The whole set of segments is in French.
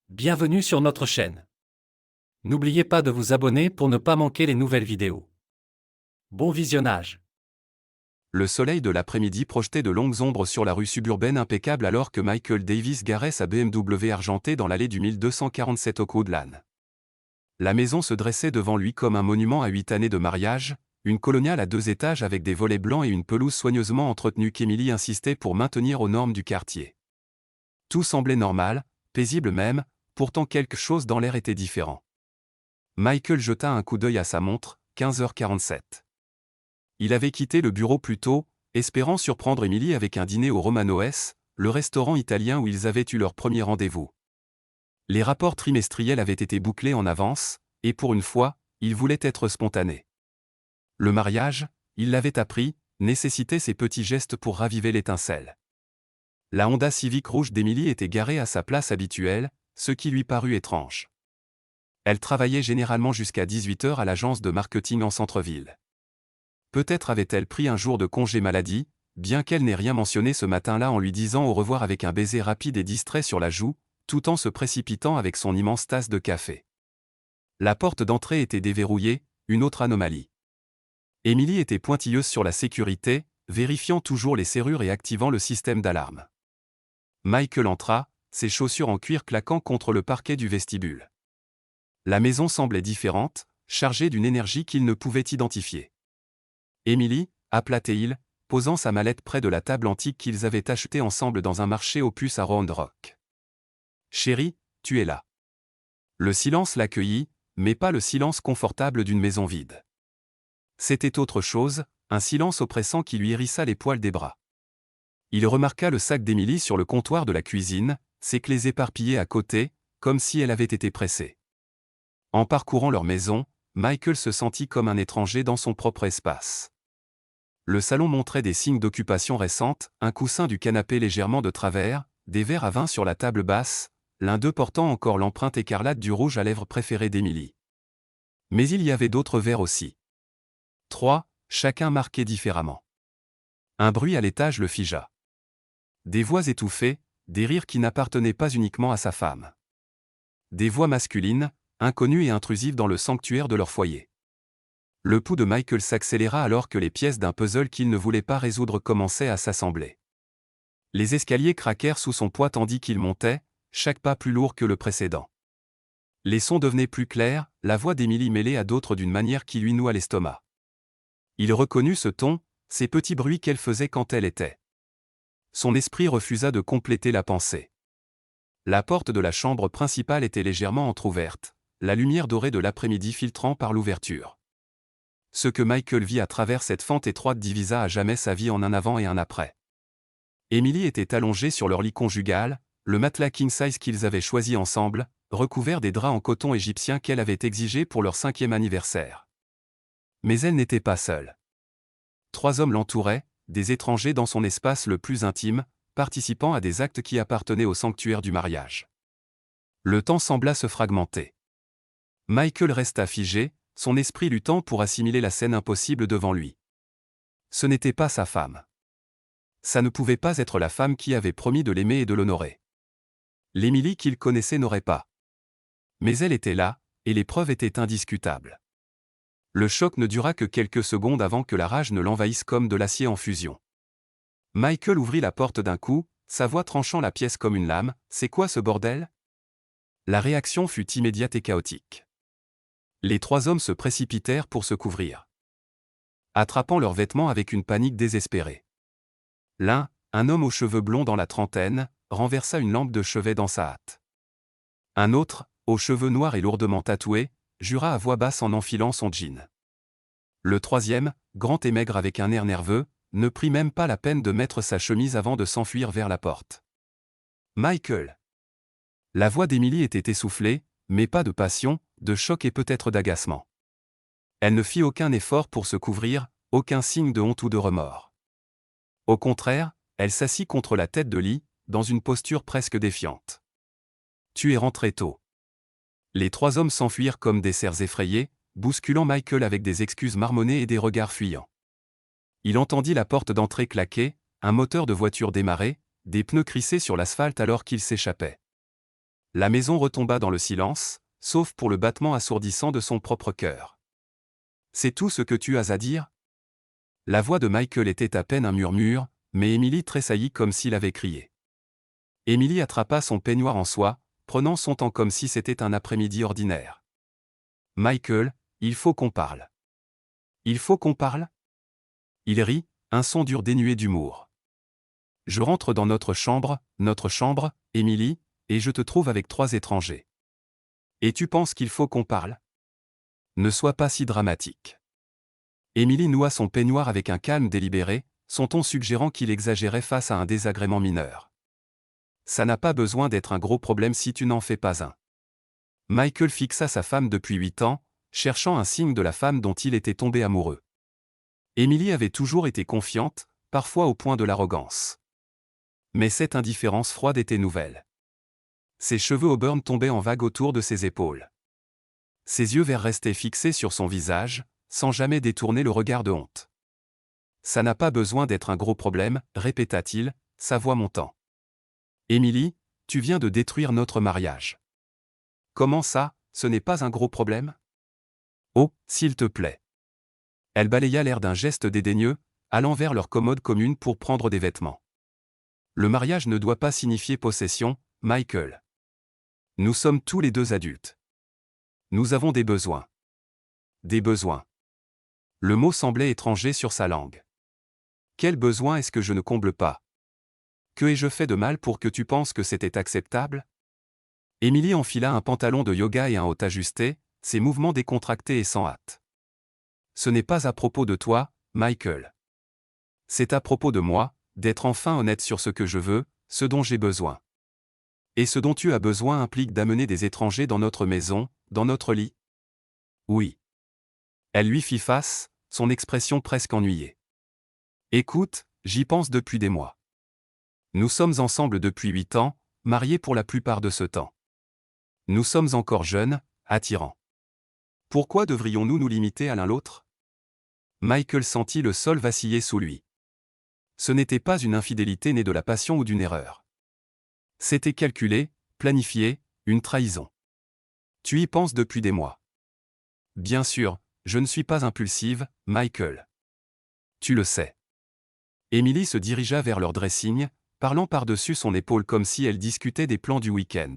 Bienvenue sur notre chaîne. N'oubliez pas de vous abonner pour ne pas manquer les nouvelles vidéos. Bon visionnage. Le soleil de l'après-midi projetait de longues ombres sur la rue suburbaine impeccable alors que Michael Davis garait sa BMW argentée dans l'allée du 1247 Oakwood Lane. La maison se dressait devant lui comme un monument à 8 années de mariage, une coloniale à 2 étages avec des volets blancs et une pelouse soigneusement entretenue qu'Emily insistait pour maintenir aux normes du quartier. Tout semblait normal, paisible même, pourtant quelque chose dans l'air était différent. Michael jeta un coup d'œil à sa montre, 15h47. Il avait quitté le bureau plus tôt, espérant surprendre Emily avec un dîner au Romano's, le restaurant italien où ils avaient eu leur premier rendez-vous. Les rapports trimestriels avaient été bouclés en avance, et pour une fois, il voulait être spontané. Le mariage, il l'avait appris, nécessitait ces petits gestes pour raviver l'étincelle. La Honda Civic rouge d'Emily était garée à sa place habituelle, ce qui lui parut étrange. Elle travaillait généralement jusqu'à 18h à l'agence de marketing en centre-ville. Peut-être avait-elle pris un jour de congé maladie, bien qu'elle n'ait rien mentionné ce matin-là en lui disant au revoir avec un baiser rapide et distrait sur la joue, tout en se précipitant avec son immense tasse de café. La porte d'entrée était déverrouillée, une autre anomalie. Emily était pointilleuse sur la sécurité, vérifiant toujours les serrures et activant le système d'alarme. Michael entra, ses chaussures en cuir claquant contre le parquet du vestibule. La maison semblait différente, chargée d'une énergie qu'il ne pouvait identifier. Emily, appela-t-il, posant sa mallette près de la table antique qu'ils avaient achetée ensemble dans un marché aux puces à Round Rock. Chérie, tu es là. Le silence l'accueillit, mais pas le silence confortable d'une maison vide. C'était autre chose, un silence oppressant qui lui hérissa les poils des bras. Il remarqua le sac d'Emily sur le comptoir de la cuisine, ses clés éparpillées à côté, comme si elle avait été pressée. En parcourant leur maison, Michael se sentit comme un étranger dans son propre espace. Le salon montrait des signes d'occupation récente, un coussin du canapé légèrement de travers, des verres à vin sur la table basse, l'un d'eux portant encore l'empreinte écarlate du rouge à lèvres préféré d'Emily. Mais il y avait d'autres verres aussi. 3, chacun marqué différemment. Un bruit à l'étage le figea. Des voix étouffées, des rires qui n'appartenaient pas uniquement à sa femme. Des voix masculines, inconnues et intrusives dans le sanctuaire de leur foyer. Le pouls de Michael s'accéléra alors que les pièces d'un puzzle qu'il ne voulait pas résoudre commençaient à s'assembler. Les escaliers craquèrent sous son poids tandis qu'il montait, chaque pas plus lourd que le précédent. Les sons devenaient plus clairs, la voix d'Emily mêlée à d'autres d'une manière qui lui noua l'estomac. Il reconnut ce ton, ces petits bruits qu'elle faisait quand elle était. Son esprit refusa de compléter la pensée. La porte de la chambre principale était légèrement entr'ouverte, la lumière dorée de l'après-midi filtrant par l'ouverture. Ce que Michael vit à travers cette fente étroite divisa à jamais sa vie en un avant et un après. Emily était allongée sur leur lit conjugal, le matelas king-size qu'ils avaient choisi ensemble, recouvert des draps en coton égyptien qu'elle avait exigés pour leur 5e anniversaire. Mais elle n'était pas seule. 3 hommes l'entouraient, des étrangers dans son espace le plus intime, participant à des actes qui appartenaient au sanctuaire du mariage. Le temps sembla se fragmenter. Michael resta figé, son esprit luttant pour assimiler la scène impossible devant lui. Ce n'était pas sa femme. Ça ne pouvait pas être la femme qui avait promis de l'aimer et de l'honorer. L'Emily qu'il connaissait n'aurait pas. Mais elle était là, et les preuves étaient indiscutables. Le choc ne dura que quelques secondes avant que la rage ne l'envahisse comme de l'acier en fusion. Michael ouvrit la porte d'un coup, sa voix tranchant la pièce comme une lame. « C'est quoi ce bordel ?» La réaction fut immédiate et chaotique. Les 3 hommes se précipitèrent pour se couvrir, attrapant leurs vêtements avec une panique désespérée. L'un, un homme aux cheveux blonds dans la trentaine, renversa une lampe de chevet dans sa hâte. Un autre, aux cheveux noirs et lourdement tatoués, jura à voix basse en enfilant son jean. Le 3e, grand et maigre avec un air nerveux, ne prit même pas la peine de mettre sa chemise avant de s'enfuir vers la porte. « Michael !» La voix d'Emily était essoufflée, mais pas de passion, de choc et peut-être d'agacement. Elle ne fit aucun effort pour se couvrir, aucun signe de honte ou de remords. Au contraire, elle s'assit contre la tête de lit, dans une posture presque défiante. « Tu es rentré tôt. » Les 3 hommes s'enfuirent comme des cerfs effrayés, bousculant Michael avec des excuses marmonnées et des regards fuyants. Il entendit la porte d'entrée claquer, un moteur de voiture démarrer, des pneus crisser sur l'asphalte alors qu'il s'échappait. La maison retomba dans le silence, sauf pour le battement assourdissant de son propre cœur. C'est tout ce que tu as à dire? La voix de Michael était à peine un murmure, mais Emily tressaillit comme s'il avait crié. Emily attrapa son peignoir en soie, prenant son temps comme si c'était un après-midi ordinaire. Michael, il faut qu'on parle. Il faut qu'on parle? Il rit, un son dur dénué d'humour. Je rentre dans notre chambre, Emily, et je te trouve avec 3 étrangers. Et tu penses qu'il faut qu'on parle? Ne sois pas si dramatique. Emily noua son peignoir avec un calme délibéré, son ton suggérant qu'il exagérait face à un désagrément mineur. Ça n'a pas besoin d'être un gros problème si tu n'en fais pas un. Michael fixa sa femme depuis 8 ans, cherchant un signe de la femme dont il était tombé amoureux. Emily avait toujours été confiante, parfois au point de l'arrogance. Mais cette indifférence froide était nouvelle. Ses cheveux auburn tombaient en vagues autour de ses épaules. Ses yeux verts restaient fixés sur son visage, sans jamais détourner le regard de honte. Ça n'a pas besoin d'être un gros problème, répéta-t-il, sa voix montant. Emily, tu viens de détruire notre mariage. Comment ça, ce n'est pas un gros problème? Oh, s'il te plaît. Elle balaya l'air d'un geste dédaigneux, allant vers leur commode commune pour prendre des vêtements. Le mariage ne doit pas signifier possession, Michael. Nous sommes tous les deux adultes. Nous avons des besoins. Des besoins. Le mot semblait étranger sur sa langue. Quel besoin est-ce que je ne comble pas? Que ai-je fait de mal pour que tu penses que c'était acceptable? Emily enfila un pantalon de yoga et un haut ajusté, ses mouvements décontractés et sans hâte. Ce n'est pas à propos de toi, Michael. C'est à propos de moi, d'être enfin honnête sur ce que je veux, ce dont j'ai besoin. Et ce dont tu as besoin implique d'amener des étrangers dans notre maison, dans notre lit? Oui. Elle lui fit face, son expression presque ennuyée. Écoute, j'y pense depuis des mois. Nous sommes ensemble depuis 8 ans, mariés pour la plupart de ce temps. Nous sommes encore jeunes, attirants. Pourquoi devrions-nous nous limiter à l'un l'autre? Michael sentit le sol vaciller sous lui. Ce n'était pas une infidélité née de la passion ou d'une erreur. C'était calculé, planifié, une trahison. Tu y penses depuis des mois. Bien sûr, je ne suis pas impulsive, Michael. Tu le sais. Emily se dirigea vers leur dressing, parlant par-dessus son épaule comme si elle discutait des plans du week-end.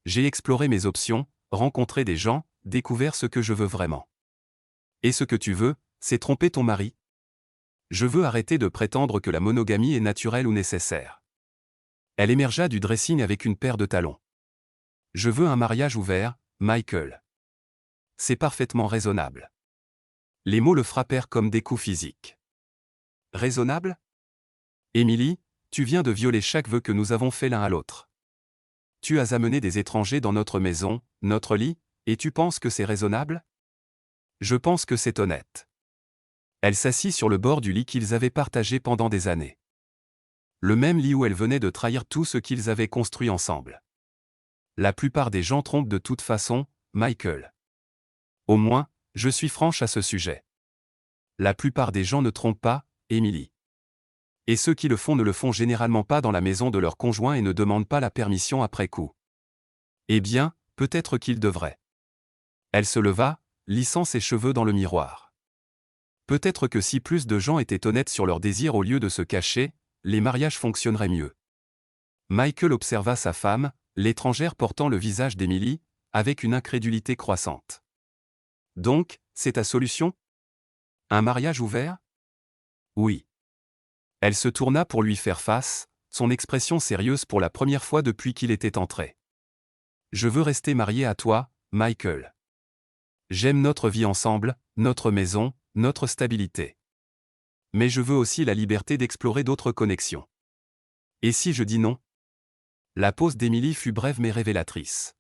J'ai exploré mes options, rencontré des gens, découvert ce que je veux vraiment. Et ce que tu veux, c'est tromper ton mari? Je veux arrêter de prétendre que la monogamie est naturelle ou nécessaire. Elle émergea du dressing avec une paire de talons. Je veux un mariage ouvert, Michael. C'est parfaitement raisonnable. Les mots le frappèrent comme des coups physiques. Raisonnable? Emily, tu viens de violer chaque vœu que nous avons fait l'un à l'autre. Tu as amené des étrangers dans notre maison, notre lit, et tu penses que c'est raisonnable? Je pense que c'est honnête. Elle s'assit sur le bord du lit qu'ils avaient partagé pendant des années. Le même lit où elle venait de trahir tout ce qu'ils avaient construit ensemble. La plupart des gens trompent de toute façon, Michael. Au moins, je suis franche à ce sujet. La plupart des gens ne trompent pas, Emily. Et ceux qui le font ne le font généralement pas dans la maison de leur conjoint et ne demandent pas la permission après coup. Eh bien, peut-être qu'ils devraient. Elle se leva, lissant ses cheveux dans le miroir. Peut-être que si plus de gens étaient honnêtes sur leurs désirs au lieu de se cacher, les mariages fonctionneraient mieux. Michael observa sa femme, l'étrangère portant le visage d'Emily, avec une incrédulité croissante. Donc, c'est ta solution? Un mariage ouvert? Oui. Elle se tourna pour lui faire face, son expression sérieuse pour la première fois depuis qu'il était entré. Je veux rester mariée à toi, Michael. J'aime notre vie ensemble, notre maison, notre stabilité. Mais je veux aussi la liberté d'explorer d'autres connexions. Et si je dis non? La pause d'Emily fut brève mais révélatrice.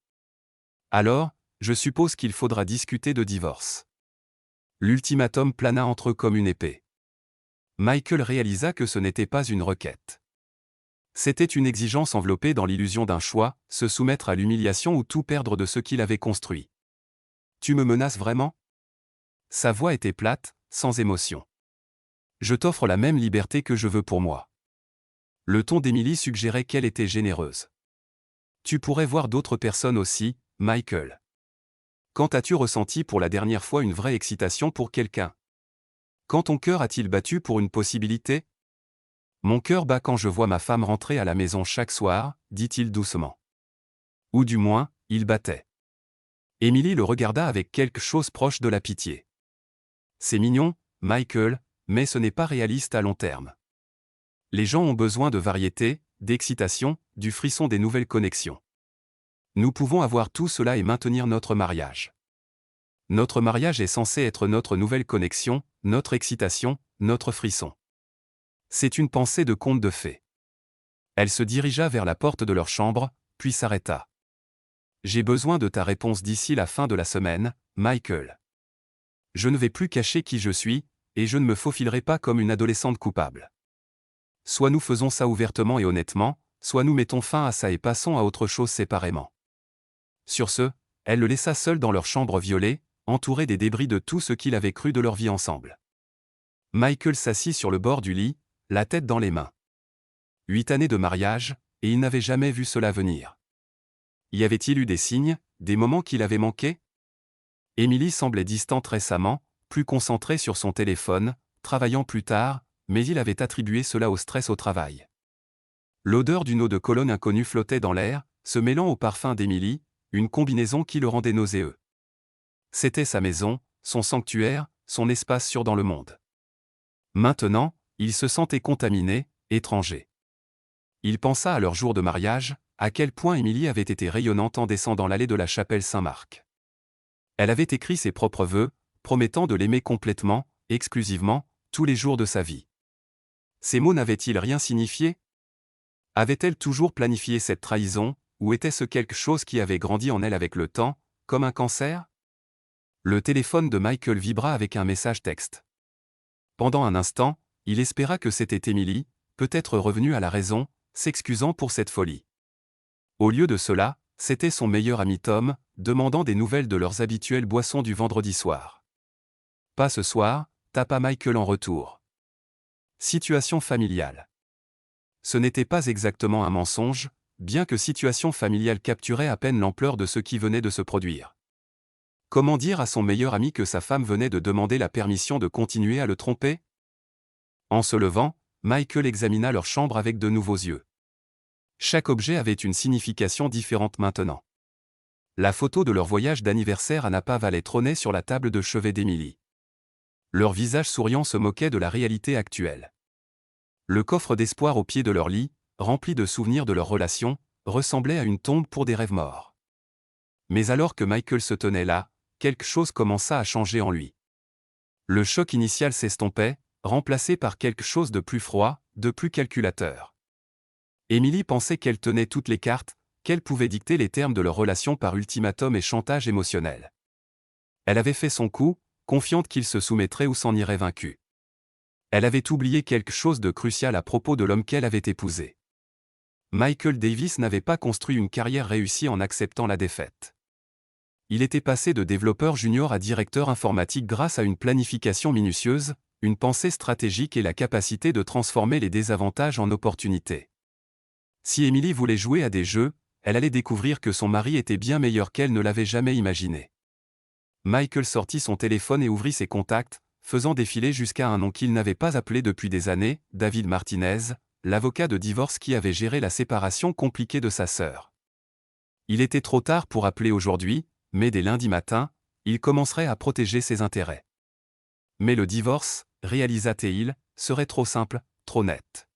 Alors, je suppose qu'il faudra discuter de divorce. L'ultimatum plana entre eux comme une épée. Michael réalisa que ce n'était pas une requête. C'était une exigence enveloppée dans l'illusion d'un choix, se soumettre à l'humiliation ou tout perdre de ce qu'il avait construit. Tu me menaces vraiment? Sa voix était plate, sans émotion. Je t'offre la même liberté que je veux pour moi. Le ton d'Emily suggérait qu'elle était généreuse. Tu pourrais voir d'autres personnes aussi, Michael. Quand as-tu ressenti pour la dernière fois une vraie excitation pour quelqu'un? Quand ton cœur a-t-il battu pour une possibilité? Mon cœur bat quand je vois ma femme rentrer à la maison chaque soir, dit-il doucement. Ou du moins, il battait. Emily le regarda avec quelque chose proche de la pitié. C'est mignon, Michael, mais ce n'est pas réaliste à long terme. Les gens ont besoin de variété, d'excitation, du frisson des nouvelles connexions. Nous pouvons avoir tout cela et maintenir notre mariage. Notre mariage est censé être notre nouvelle connexion, notre excitation, notre frisson. C'est une pensée de conte de fées. Elle se dirigea vers la porte de leur chambre, puis s'arrêta. J'ai besoin de ta réponse d'ici la fin de la semaine, Michael. Je ne vais plus cacher qui je suis, et je ne me faufilerai pas comme une adolescente coupable. Soit nous faisons ça ouvertement et honnêtement, soit nous mettons fin à ça et passons à autre chose séparément. Sur ce, elle le laissa seul dans leur chambre violée, entouré des débris de tout ce qu'il avait cru de leur vie ensemble. Michael s'assit sur le bord du lit, la tête dans les mains. 8 années de mariage, et il n'avait jamais vu cela venir. Y avait-il eu des signes, des moments qu'il avait manqués? Emily semblait distante récemment, plus concentrée sur son téléphone, travaillant plus tard, mais il avait attribué cela au stress au travail. L'odeur d'une eau de Cologne inconnue flottait dans l'air, se mêlant au parfum d'Emily, une combinaison qui le rendait nauséeux. C'était sa maison, son sanctuaire, son espace sûr dans le monde. Maintenant, il se sentait contaminé, étranger. Il pensa à leur jour de mariage, à quel point Emily avait été rayonnante en descendant l'allée de la chapelle Saint-Marc. Elle avait écrit ses propres vœux, promettant de l'aimer complètement, exclusivement, tous les jours de sa vie. Ces mots n'avaient-ils rien signifié? Avait-elle toujours planifié cette trahison, ou était-ce quelque chose qui avait grandi en elle avec le temps, comme un cancer? Le téléphone de Michael vibra avec un message texte. Pendant un instant, il espéra que c'était Emily, peut-être revenue à la raison, s'excusant pour cette folie. Au lieu de cela, c'était son meilleur ami Tom, demandant des nouvelles de leurs habituelles boissons du vendredi soir. Pas ce soir, tapa Michael en retour. Situation familiale. Ce n'était pas exactement un mensonge, bien que situation familiale capturait à peine l'ampleur de ce qui venait de se produire. Comment dire à son meilleur ami que sa femme venait de demander la permission de continuer à le tromper? En se levant, Michael examina leur chambre avec de nouveaux yeux. Chaque objet avait une signification différente maintenant. La photo de leur voyage d'anniversaire à Napa Valley trônait sur la table de chevet d'Emily. Leur visage souriant se moquait de la réalité actuelle. Le coffre d'espoir au pied de leur lit, rempli de souvenirs de leur relation, ressemblait à une tombe pour des rêves morts. Mais alors que Michael se tenait là, quelque chose commença à changer en lui. Le choc initial s'estompait, remplacé par quelque chose de plus froid, de plus calculateur. Emily pensait qu'elle tenait toutes les cartes, qu'elle pouvait dicter les termes de leur relation par ultimatum et chantage émotionnel. Elle avait fait son coup, confiante qu'il se soumettrait ou s'en irait vaincu. Elle avait oublié quelque chose de crucial à propos de l'homme qu'elle avait épousé. Michael Davis n'avait pas construit une carrière réussie en acceptant la défaite. Il était passé de développeur junior à directeur informatique grâce à une planification minutieuse, une pensée stratégique et la capacité de transformer les désavantages en opportunités. Si Emily voulait jouer à des jeux, elle allait découvrir que son mari était bien meilleur qu'elle ne l'avait jamais imaginé. Michael sortit son téléphone et ouvrit ses contacts, faisant défiler jusqu'à un nom qu'il n'avait pas appelé depuis des années, David Martinez, l'avocat de divorce qui avait géré la séparation compliquée de sa sœur. Il était trop tard pour appeler aujourd'hui, mais dès lundi matin, il commencerait à protéger ses intérêts. Mais le divorce, réalisa-t-il, serait trop simple, trop net.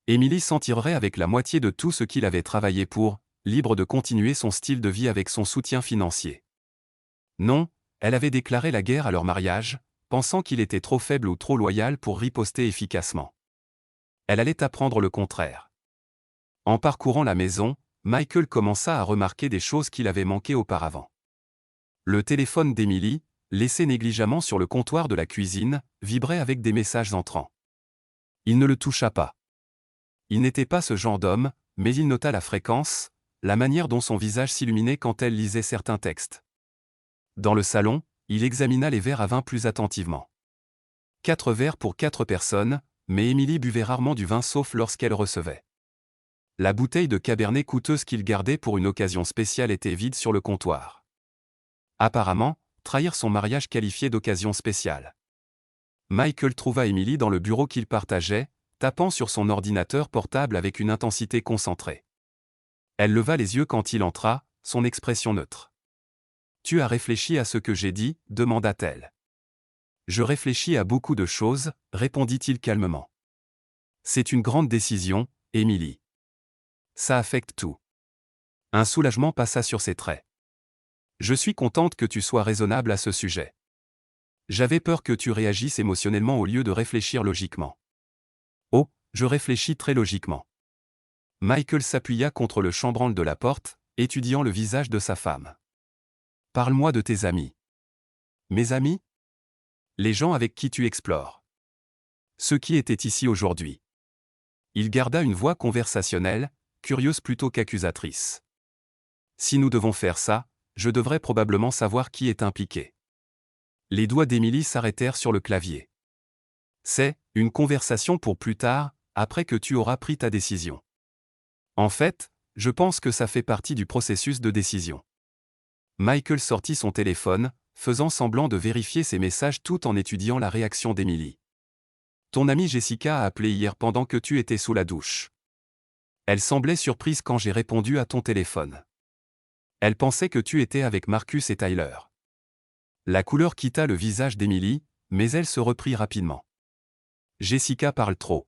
Emily s'en tirerait avec la moitié de tout ce qu'il avait travaillé pour, libre de continuer son style de vie avec son soutien financier. Non, elle avait déclaré la guerre à leur mariage, pensant qu'il était trop faible ou trop loyal pour riposter efficacement. Elle allait apprendre le contraire. En parcourant la maison, Michael commença à remarquer des choses qu'il avait manquées auparavant. Le téléphone d'Emily, laissé négligemment sur le comptoir de la cuisine, vibrait avec des messages entrants. Il ne le toucha pas. Il n'était pas ce genre d'homme, mais il nota la fréquence, la manière dont son visage s'illuminait quand elle lisait certains textes. Dans le salon, il examina les verres à vin plus attentivement. 4 verres pour 4 personnes, mais Emily buvait rarement du vin sauf lorsqu'elle recevait. La bouteille de cabernet coûteuse qu'il gardait pour une occasion spéciale était vide sur le comptoir. Apparemment, trahir son mariage qualifié d'occasion spéciale. Michael trouva Emily dans le bureau qu'il partageait, tapant sur son ordinateur portable avec une intensité concentrée. Elle leva les yeux quand il entra, son expression neutre. « Tu as réfléchi à ce que j'ai dit ?» demanda-t-elle. « Je réfléchis à beaucoup de choses », répondit-il calmement. « C'est une grande décision, Emily. Ça affecte tout. » Un soulagement passa sur ses traits. « Je suis contente que tu sois raisonnable à ce sujet. J'avais peur que tu réagisses émotionnellement au lieu de réfléchir logiquement. » « Oh, je réfléchis très logiquement. » Michael s'appuya contre le chambranle de la porte, étudiant le visage de sa femme. « Parle-moi de tes amis. »« Mes amis ? Les gens avec qui tu explores. Ceux qui étaient ici aujourd'hui. » Il garda une voix conversationnelle, curieuse plutôt qu'accusatrice. « Si nous devons faire ça, je devrais probablement savoir qui est impliqué. » Les doigts d'Emily s'arrêtèrent sur le clavier. « C'est une conversation pour plus tard, après que tu auras pris ta décision. En fait, je pense que ça fait partie du processus de décision. » Michael sortit son téléphone, faisant semblant de vérifier ses messages tout en étudiant la réaction d'Emily. « Ton amie Jessica a appelé hier pendant que tu étais sous la douche. Elle semblait surprise quand j'ai répondu à ton téléphone. Elle pensait que tu étais avec Marcus et Tyler. » La couleur quitta le visage d'Emily, mais elle se reprit rapidement. « Jessica parle trop.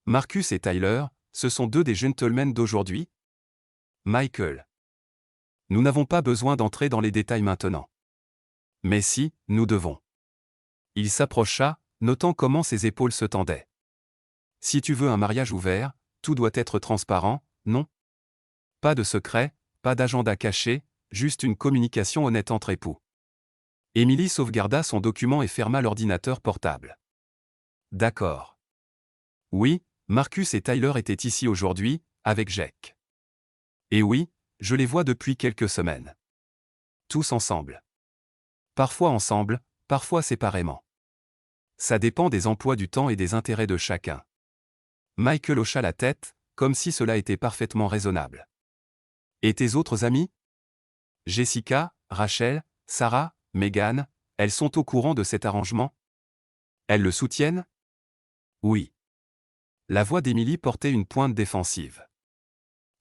Marcus et Tyler, ce sont deux des gentlemen d'aujourd'hui ? Michael. Nous n'avons pas besoin d'entrer dans les détails maintenant. Mais si, nous devons. » Il s'approcha, notant comment ses épaules se tendaient. « Si tu veux un mariage ouvert, tout doit être transparent, non ? Pas de secret, pas d'agenda caché, juste une communication honnête entre époux. » Emily sauvegarda son document et ferma l'ordinateur portable. « D'accord. Oui, Marcus et Tyler étaient ici aujourd'hui, avec Jake. Et oui, je les vois depuis quelques semaines. Tous ensemble. Parfois ensemble, parfois séparément. Ça dépend des emplois du temps et des intérêts de chacun. » Michael hocha la tête, comme si cela était parfaitement raisonnable. « Et tes autres amis ? Jessica, Rachel, Sarah, Megan, elles sont au courant de cet arrangement ? Elles le soutiennent ? » Oui. La voix d'Emily portait une pointe défensive.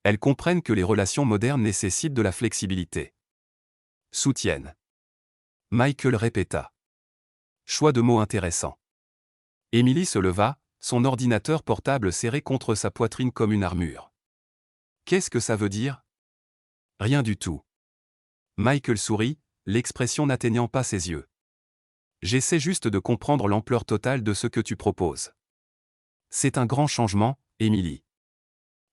Elles comprennent que les relations modernes nécessitent de la flexibilité. Soutiennent. Michael répéta. Choix de mots intéressant. Emily se leva, son ordinateur portable serré contre sa poitrine comme une armure. Qu'est-ce que ça veut dire ? Rien du tout. Michael sourit, l'expression n'atteignant pas ses yeux. J'essaie juste de comprendre l'ampleur totale de ce que tu proposes. C'est un grand changement, Emily.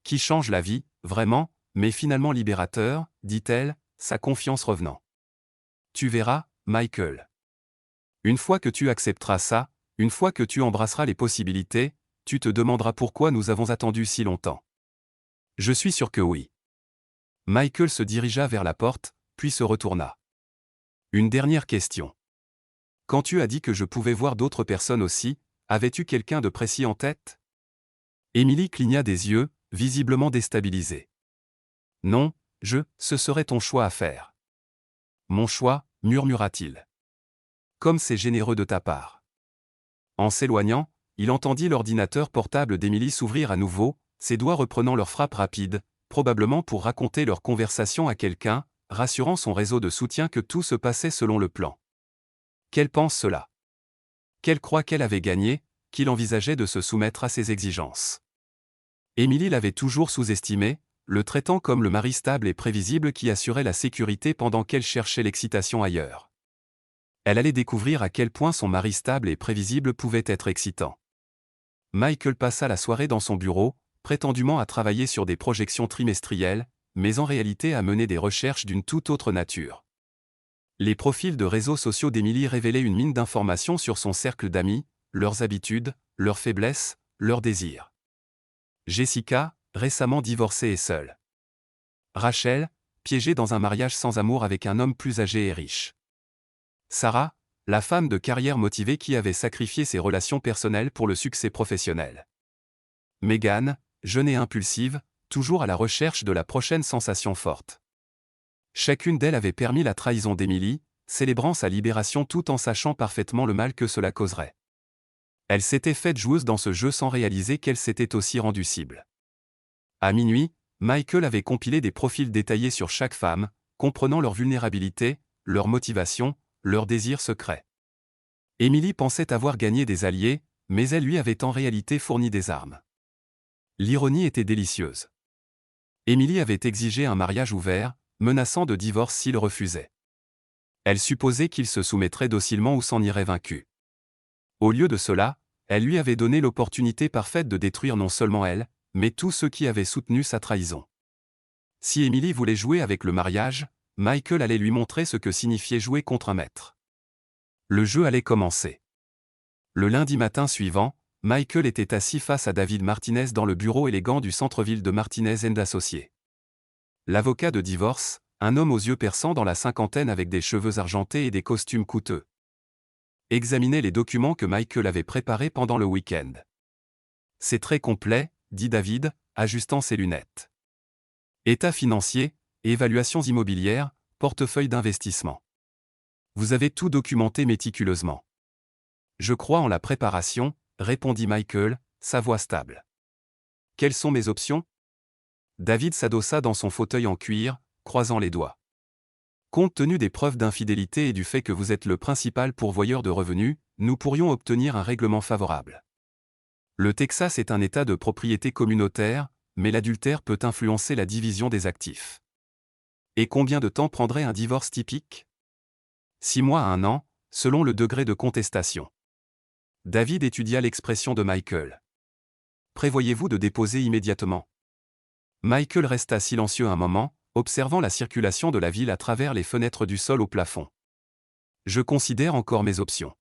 Qui change la vie, vraiment, mais finalement libérateur, dit-elle, sa confiance revenant. Tu verras, Michael. Une fois que tu accepteras ça, une fois que tu embrasseras les possibilités, tu te demanderas pourquoi nous avons attendu si longtemps. Je suis sûr que oui. Michael se dirigea vers la porte, puis se retourna. Une dernière question. Quand tu as dit que je pouvais voir d'autres personnes aussi, avais-tu quelqu'un de précis en tête ? Emily cligna des yeux, visiblement déstabilisée. Non, ce serait ton choix à faire. Mon choix, murmura-t-il. Comme c'est généreux de ta part. En s'éloignant, il entendit l'ordinateur portable d'Emily s'ouvrir à nouveau, ses doigts reprenant leur frappe rapide, probablement pour raconter leur conversation à quelqu'un, rassurant son réseau de soutien que tout se passait selon le plan. Qu'elle pense cela ? Qu'elle croit qu'elle avait gagné, qu'il envisageait de se soumettre à ses exigences. Emily l'avait toujours sous-estimé, le traitant comme le mari stable et prévisible qui assurait la sécurité pendant qu'elle cherchait l'excitation ailleurs. Elle allait découvrir à quel point son mari stable et prévisible pouvait être excitant. Michael passa la soirée dans son bureau, prétendument à travailler sur des projections trimestrielles, mais en réalité à mener des recherches d'une toute autre nature. Les profils de réseaux sociaux d'Emily révélaient une mine d'informations sur son cercle d'amis, leurs habitudes, leurs faiblesses, leurs désirs. Jessica, récemment divorcée et seule. Rachel, piégée dans un mariage sans amour avec un homme plus âgé et riche. Sarah, la femme de carrière motivée qui avait sacrifié ses relations personnelles pour le succès professionnel. Megan, jeune et impulsive, toujours à la recherche de la prochaine sensation forte. Chacune d'elles avait permis la trahison d'Emily, célébrant sa libération tout en sachant parfaitement le mal que cela causerait. Elle s'était faite joueuse dans ce jeu sans réaliser qu'elle s'était aussi rendue cible. À minuit, Michael avait compilé des profils détaillés sur chaque femme, comprenant leur vulnérabilité, leur motivation, leurs désirs secrets. Emily pensait avoir gagné des alliés, mais elle lui avait en réalité fourni des armes. L'ironie était délicieuse. Emily avait exigé un mariage ouvert, menaçant de divorce s'il refusait. Elle supposait qu'il se soumettrait docilement ou s'en irait vaincu. Au lieu de cela, elle lui avait donné l'opportunité parfaite de détruire non seulement elle, mais tous ceux qui avaient soutenu sa trahison. Si Emily voulait jouer avec le mariage, Michael allait lui montrer ce que signifiait jouer contre un maître. Le jeu allait commencer. Le lundi matin suivant, Michael était assis face à David Martinez dans le bureau élégant du centre-ville de Martinez & Associés. L'avocat de divorce, un homme aux yeux perçants dans la cinquantaine avec des cheveux argentés et des costumes coûteux, examinait les documents que Michael avait préparés pendant le week-end. « C'est très complet », dit David, ajustant ses lunettes. « État financier, évaluations immobilières, portefeuille d'investissement. Vous avez tout documenté méticuleusement. »« Je crois en la préparation », répondit Michael, sa voix stable. « Quelles sont mes options ?» David s'adossa dans son fauteuil en cuir, croisant les doigts. « Compte tenu des preuves d'infidélité et du fait que vous êtes le principal pourvoyeur de revenus, nous pourrions obtenir un règlement favorable. Le Texas est un État de propriété communautaire, mais l'adultère peut influencer la division des actifs. Et combien de temps prendrait un divorce typique ? 6 mois à 1 an, selon le degré de contestation. » David étudia l'expression de Michael. « Prévoyez-vous de déposer immédiatement ?» Michael resta silencieux un moment, observant la circulation de la ville à travers les fenêtres du sol au plafond. « Je considère encore mes options.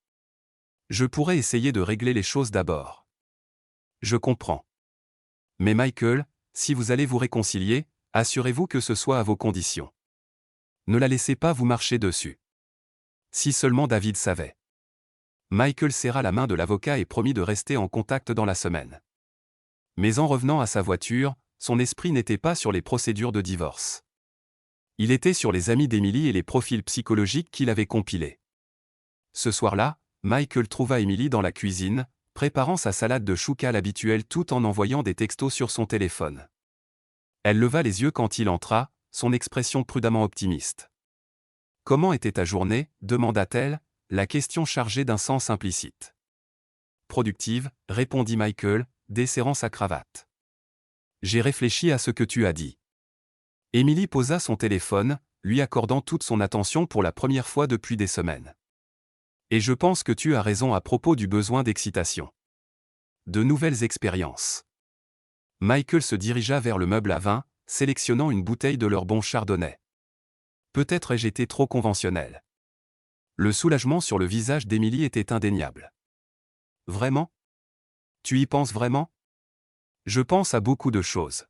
Je pourrais essayer de régler les choses d'abord. » « Je comprends. Mais Michael, si vous allez vous réconcilier, assurez-vous que ce soit à vos conditions. Ne la laissez pas vous marcher dessus. » Si seulement David savait. Michael serra la main de l'avocat et promit de rester en contact dans la semaine. Mais en revenant à sa voiture, son esprit n'était pas sur les procédures de divorce. Il était sur les amis d'Emily et les profils psychologiques qu'il avait compilés. Ce soir-là, Michael trouva Emily dans la cuisine, préparant sa salade de chou cal habituelle tout en envoyant des textos sur son téléphone. Elle leva les yeux quand il entra, son expression prudemment optimiste. « Comment était ta journée ?» demanda-t-elle, la question chargée d'un sens implicite. « Productive », répondit Michael, desserrant sa cravate. « J'ai réfléchi à ce que tu as dit. » Emily posa son téléphone, lui accordant toute son attention pour la première fois depuis des semaines. « Et je pense que tu as raison à propos du besoin d'excitation. De nouvelles expériences. » Michael se dirigea vers le meuble à vin, sélectionnant une bouteille de leur bon chardonnay. « Peut-être ai-je été trop conventionnel. » Le soulagement sur le visage d'Emily était indéniable. « Vraiment ? Tu y penses vraiment ? » « Je pense à beaucoup de choses. »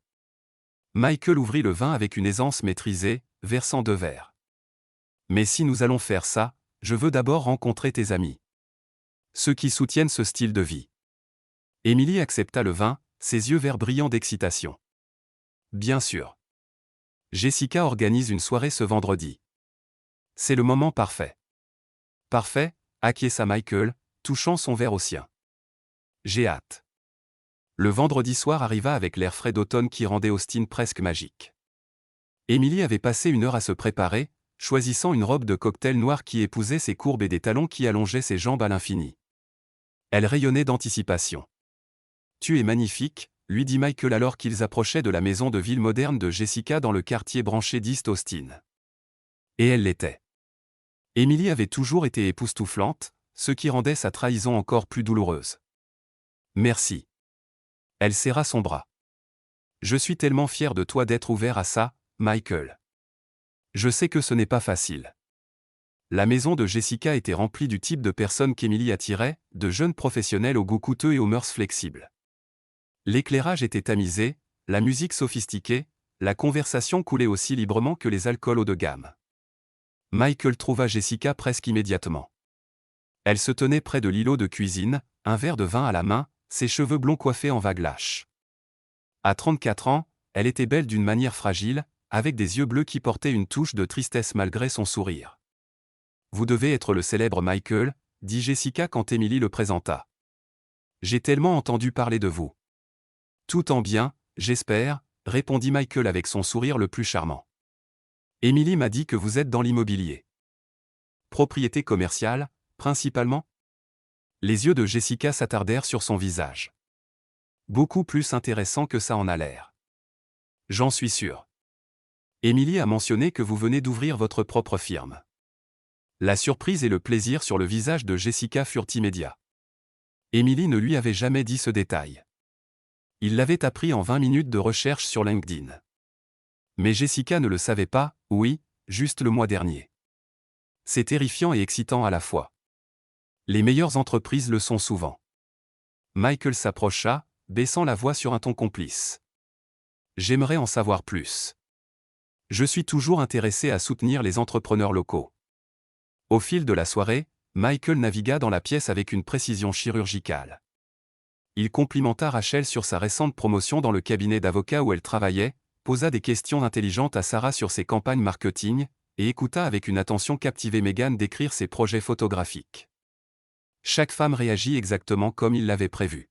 Michael ouvrit le vin avec une aisance maîtrisée, versant 2 verres. « Mais si nous allons faire ça, je veux d'abord rencontrer tes amis. Ceux qui soutiennent ce style de vie. » Emily accepta le vin, ses yeux verts brillants d'excitation. « Bien sûr. Jessica organise une soirée ce vendredi. C'est le moment parfait. »« Parfait », acquiesça Michael, touchant son verre au sien. « J'ai hâte. » Le vendredi soir arriva avec l'air frais d'automne qui rendait Austin presque magique. Emily avait passé 1 heure à se préparer, choisissant une robe de cocktail noire qui épousait ses courbes et des talons qui allongeaient ses jambes à l'infini. Elle rayonnait d'anticipation. « Tu es magnifique », lui dit Michael alors qu'ils approchaient de la maison de ville moderne de Jessica dans le quartier branché d'East Austin. Et elle l'était. Emily avait toujours été époustouflante, ce qui rendait sa trahison encore plus douloureuse. « Merci. » Elle serra son bras. « Je suis tellement fier de toi d'être ouvert à ça, Michael. Je sais que ce n'est pas facile. » La maison de Jessica était remplie du type de personnes qu'Emily attirait, de jeunes professionnels aux goûts coûteux et aux mœurs flexibles. L'éclairage était tamisé, la musique sophistiquée, la conversation coulait aussi librement que les alcools haut de gamme. Michael trouva Jessica presque immédiatement. Elle se tenait près de l'îlot de cuisine, un verre de vin à la main, ses cheveux blonds coiffés en vagues lâches. À 34 ans, elle était belle d'une manière fragile, avec des yeux bleus qui portaient une touche de tristesse malgré son sourire. Vous devez être le célèbre Michael, dit Jessica quand Emily le présenta. J'ai tellement entendu parler de vous. Tout en bien, j'espère, répondit Michael avec son sourire le plus charmant. Emily m'a dit que vous êtes dans l'immobilier. Propriété commerciale, principalement? Les yeux de Jessica s'attardèrent sur son visage. Beaucoup plus intéressant que ça en a l'air. J'en suis sûr. Emily a mentionné que vous venez d'ouvrir votre propre firme. La surprise et le plaisir sur le visage de Jessica furent immédiats. Emily ne lui avait jamais dit ce détail. Il l'avait appris en 20 minutes de recherche sur LinkedIn. Mais Jessica ne le savait pas, oui, juste le mois dernier. C'est terrifiant et excitant à la fois. Les meilleures entreprises le sont souvent. Michael s'approcha, baissant la voix sur un ton complice. J'aimerais en savoir plus. Je suis toujours intéressé à soutenir les entrepreneurs locaux. Au fil de la soirée, Michael navigua dans la pièce avec une précision chirurgicale. Il complimenta Rachel sur sa récente promotion dans le cabinet d'avocats où elle travaillait, posa des questions intelligentes à Sarah sur ses campagnes marketing, et écouta avec une attention captivée Meghan décrire ses projets photographiques. Chaque femme réagit exactement comme il l'avait prévu.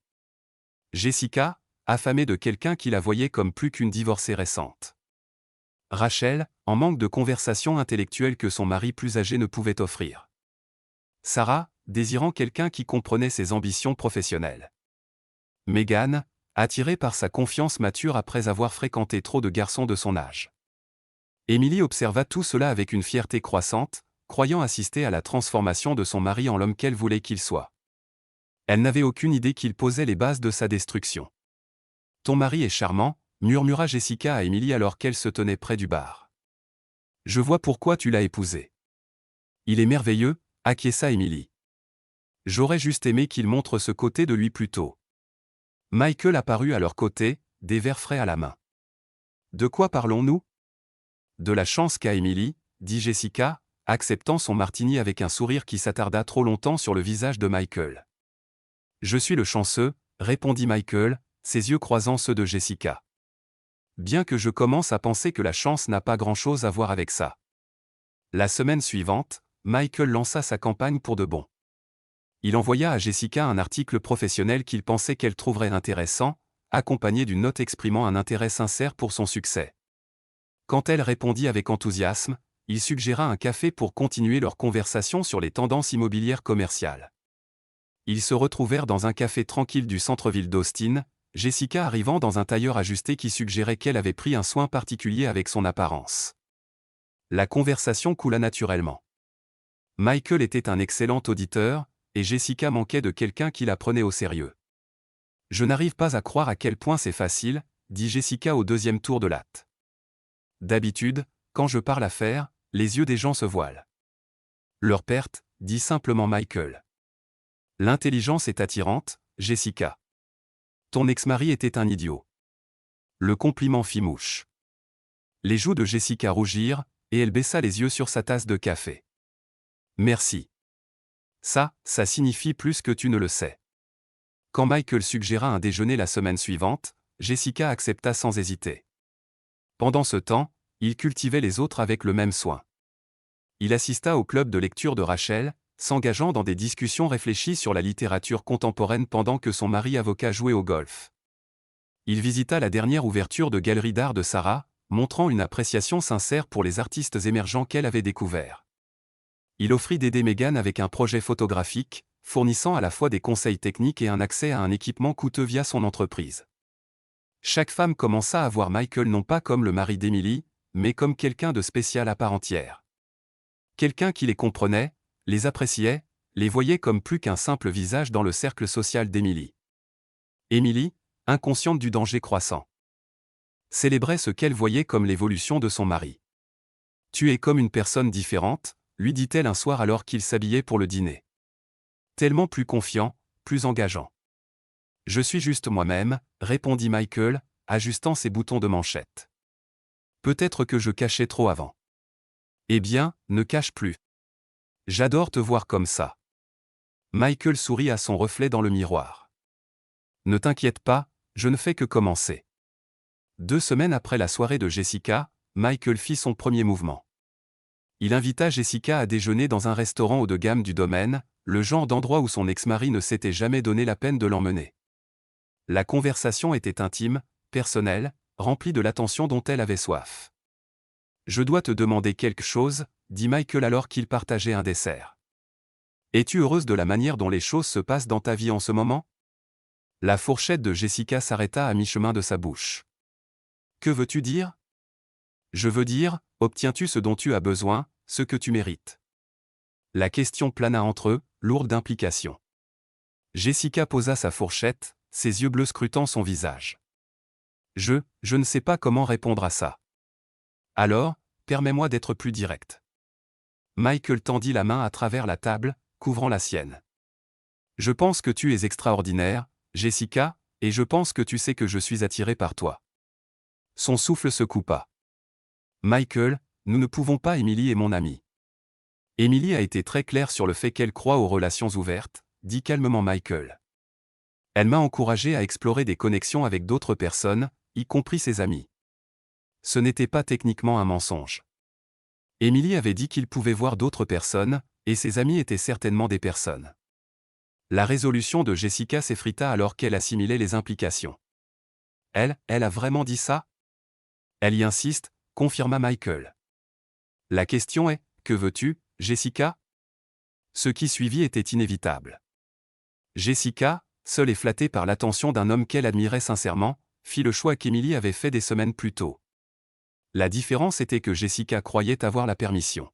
Jessica, affamée de quelqu'un qui la voyait comme plus qu'une divorcée récente. Rachel, en manque de conversation intellectuelle que son mari plus âgé ne pouvait offrir. Sarah, désirant quelqu'un qui comprenait ses ambitions professionnelles. Meghan, attirée par sa confiance mature après avoir fréquenté trop de garçons de son âge. Emily observa tout cela avec une fierté croissante, croyant assister à la transformation de son mari en l'homme qu'elle voulait qu'il soit. Elle n'avait aucune idée qu'il posait les bases de sa destruction. « Ton mari est charmant », murmura Jessica à Emily alors qu'elle se tenait près du bar. « Je vois pourquoi tu l'as épousé. »« Il est merveilleux », acquiesça Emily. « J'aurais juste aimé qu'il montre ce côté de lui plus tôt. » Michael apparut à leur côté, des verres frais à la main. « De quoi parlons-nous » ? De la chance qu'a Emily, dit Jessica, acceptant son martini avec un sourire qui s'attarda trop longtemps sur le visage de Michael. « Je suis le chanceux », répondit Michael, ses yeux croisant ceux de Jessica. Bien que je commence à penser que la chance n'a pas grand-chose à voir avec ça. La semaine suivante, Michael lança sa campagne pour de bon. Il envoya à Jessica un article professionnel qu'il pensait qu'elle trouverait intéressant, accompagné d'une note exprimant un intérêt sincère pour son succès. Quand elle répondit avec enthousiasme, il suggéra un café pour continuer leur conversation sur les tendances immobilières commerciales. Ils se retrouvèrent dans un café tranquille du centre-ville d'Austin, Jessica arrivant dans un tailleur ajusté qui suggérait qu'elle avait pris un soin particulier avec son apparence. La conversation coula naturellement. Michael était un excellent auditeur, et Jessica manquait de quelqu'un qui la prenait au sérieux. « Je n'arrive pas à croire à quel point c'est facile, » dit Jessica au deuxième tour de latte. « D'habitude, quand je parle affaires, les yeux des gens se voilent. »« Leur perte, » dit simplement Michael. « L'intelligence est attirante, Jessica. Ton ex-mari était un idiot. » Le compliment fit mouche. Les joues de Jessica rougirent, et elle baissa les yeux sur sa tasse de café. « Merci. Ça signifie plus que tu ne le sais. » Quand Michael suggéra un déjeuner la semaine suivante, Jessica accepta sans hésiter. Pendant ce temps, il cultivait les autres avec le même soin. Il assista au club de lecture de Rachel, s'engageant dans des discussions réfléchies sur la littérature contemporaine pendant que son mari avocat jouait au golf. Il visita la dernière ouverture de galerie d'art de Sarah, montrant une appréciation sincère pour les artistes émergents qu'elle avait découverts. Il offrit d'aider Meghan avec un projet photographique, fournissant à la fois des conseils techniques et un accès à un équipement coûteux via son entreprise. Chaque femme commença à voir Michael non pas comme le mari d'Emily, mais comme quelqu'un de spécial à part entière. Quelqu'un qui les comprenait, les appréciait, les voyait comme plus qu'un simple visage dans le cercle social d'Emily. Emily, inconsciente du danger croissant, célébrait ce qu'elle voyait comme l'évolution de son mari. « Tu es comme une personne différente », lui dit-elle un soir alors qu'il s'habillait pour le dîner. « Tellement plus confiant, plus engageant. »« Je suis juste moi-même », répondit Michael, ajustant ses boutons de manchette. « Peut-être que je cachais trop avant. »« Eh bien, ne cache plus. J'adore te voir comme ça. » Michael sourit à son reflet dans le miroir. « Ne t'inquiète pas, je ne fais que commencer. » 2 semaines après la soirée de Jessica, Michael fit son premier mouvement. Il invita Jessica à déjeuner dans un restaurant haut de gamme du domaine, le genre d'endroit où son ex-mari ne s'était jamais donné la peine de l'emmener. La conversation était intime, personnelle, remplie de l'attention dont elle avait soif. « Je dois te demander quelque chose », dit Michael alors qu'ils partageaient un dessert. « Es-tu heureuse de la manière dont les choses se passent dans ta vie en ce moment ?» La fourchette de Jessica s'arrêta à mi-chemin de sa bouche. « Que veux-tu dire ?»« Je veux dire, obtiens-tu ce dont tu as besoin, ce que tu mérites ?» La question plana entre eux, lourde d'implications. Jessica posa sa fourchette, ses yeux bleus scrutant son visage. « Je ne sais pas comment répondre à ça. » « Alors, permets-moi d'être plus direct. » Michael tendit la main à travers la table, couvrant la sienne. « Je pense que tu es extraordinaire, Jessica, et je pense que tu sais que je suis attiré par toi. » Son souffle se coupa. « Michael, nous ne pouvons pas, Emily est mon amie. » Emily a été très claire sur le fait qu'elle croit aux relations ouvertes, dit calmement Michael. Elle m'a encouragé à explorer des connexions avec d'autres personnes, y compris ses amis. Ce n'était pas techniquement un mensonge. Emily avait dit qu'il pouvait voir d'autres personnes, et ses amis étaient certainement des personnes. La résolution de Jessica s'effrita alors qu'elle assimilait les implications. Elle a vraiment dit ça? Elle y insiste, confirma Michael. La question est, que veux-tu, Jessica? Ce qui suivit était inévitable. Jessica, seule et flattée par l'attention d'un homme qu'elle admirait sincèrement, fit le choix qu'Emily avait fait des semaines plus tôt. La différence était que Jessica croyait avoir la permission.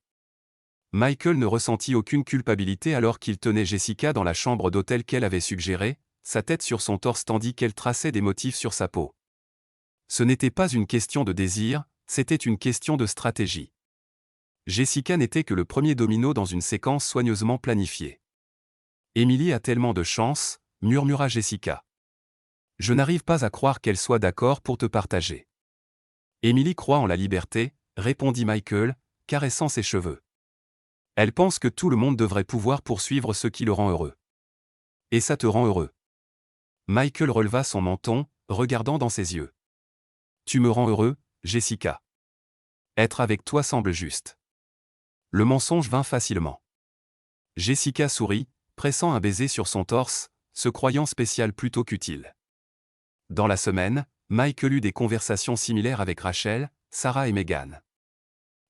Michael ne ressentit aucune culpabilité alors qu'il tenait Jessica dans la chambre d'hôtel qu'elle avait suggérée, sa tête sur son torse tandis qu'elle traçait des motifs sur sa peau. Ce n'était pas une question de désir, c'était une question de stratégie. Jessica n'était que le premier domino dans une séquence soigneusement planifiée. « Emily a tellement de chance », murmura Jessica. « Je n'arrive pas à croire qu'elle soit d'accord pour te partager. » Emily croit en la liberté, répondit Michael, caressant ses cheveux. Elle pense que tout le monde devrait pouvoir poursuivre ce qui le rend heureux. Et ça te rend heureux. Michael releva son menton, regardant dans ses yeux. Tu me rends heureux, Jessica. Être avec toi semble juste. Le mensonge vint facilement. Jessica sourit, pressant un baiser sur son torse, se croyant spécial plutôt qu'utile. Dans la semaine, Michael eut des conversations similaires avec Rachel, Sarah et Megan.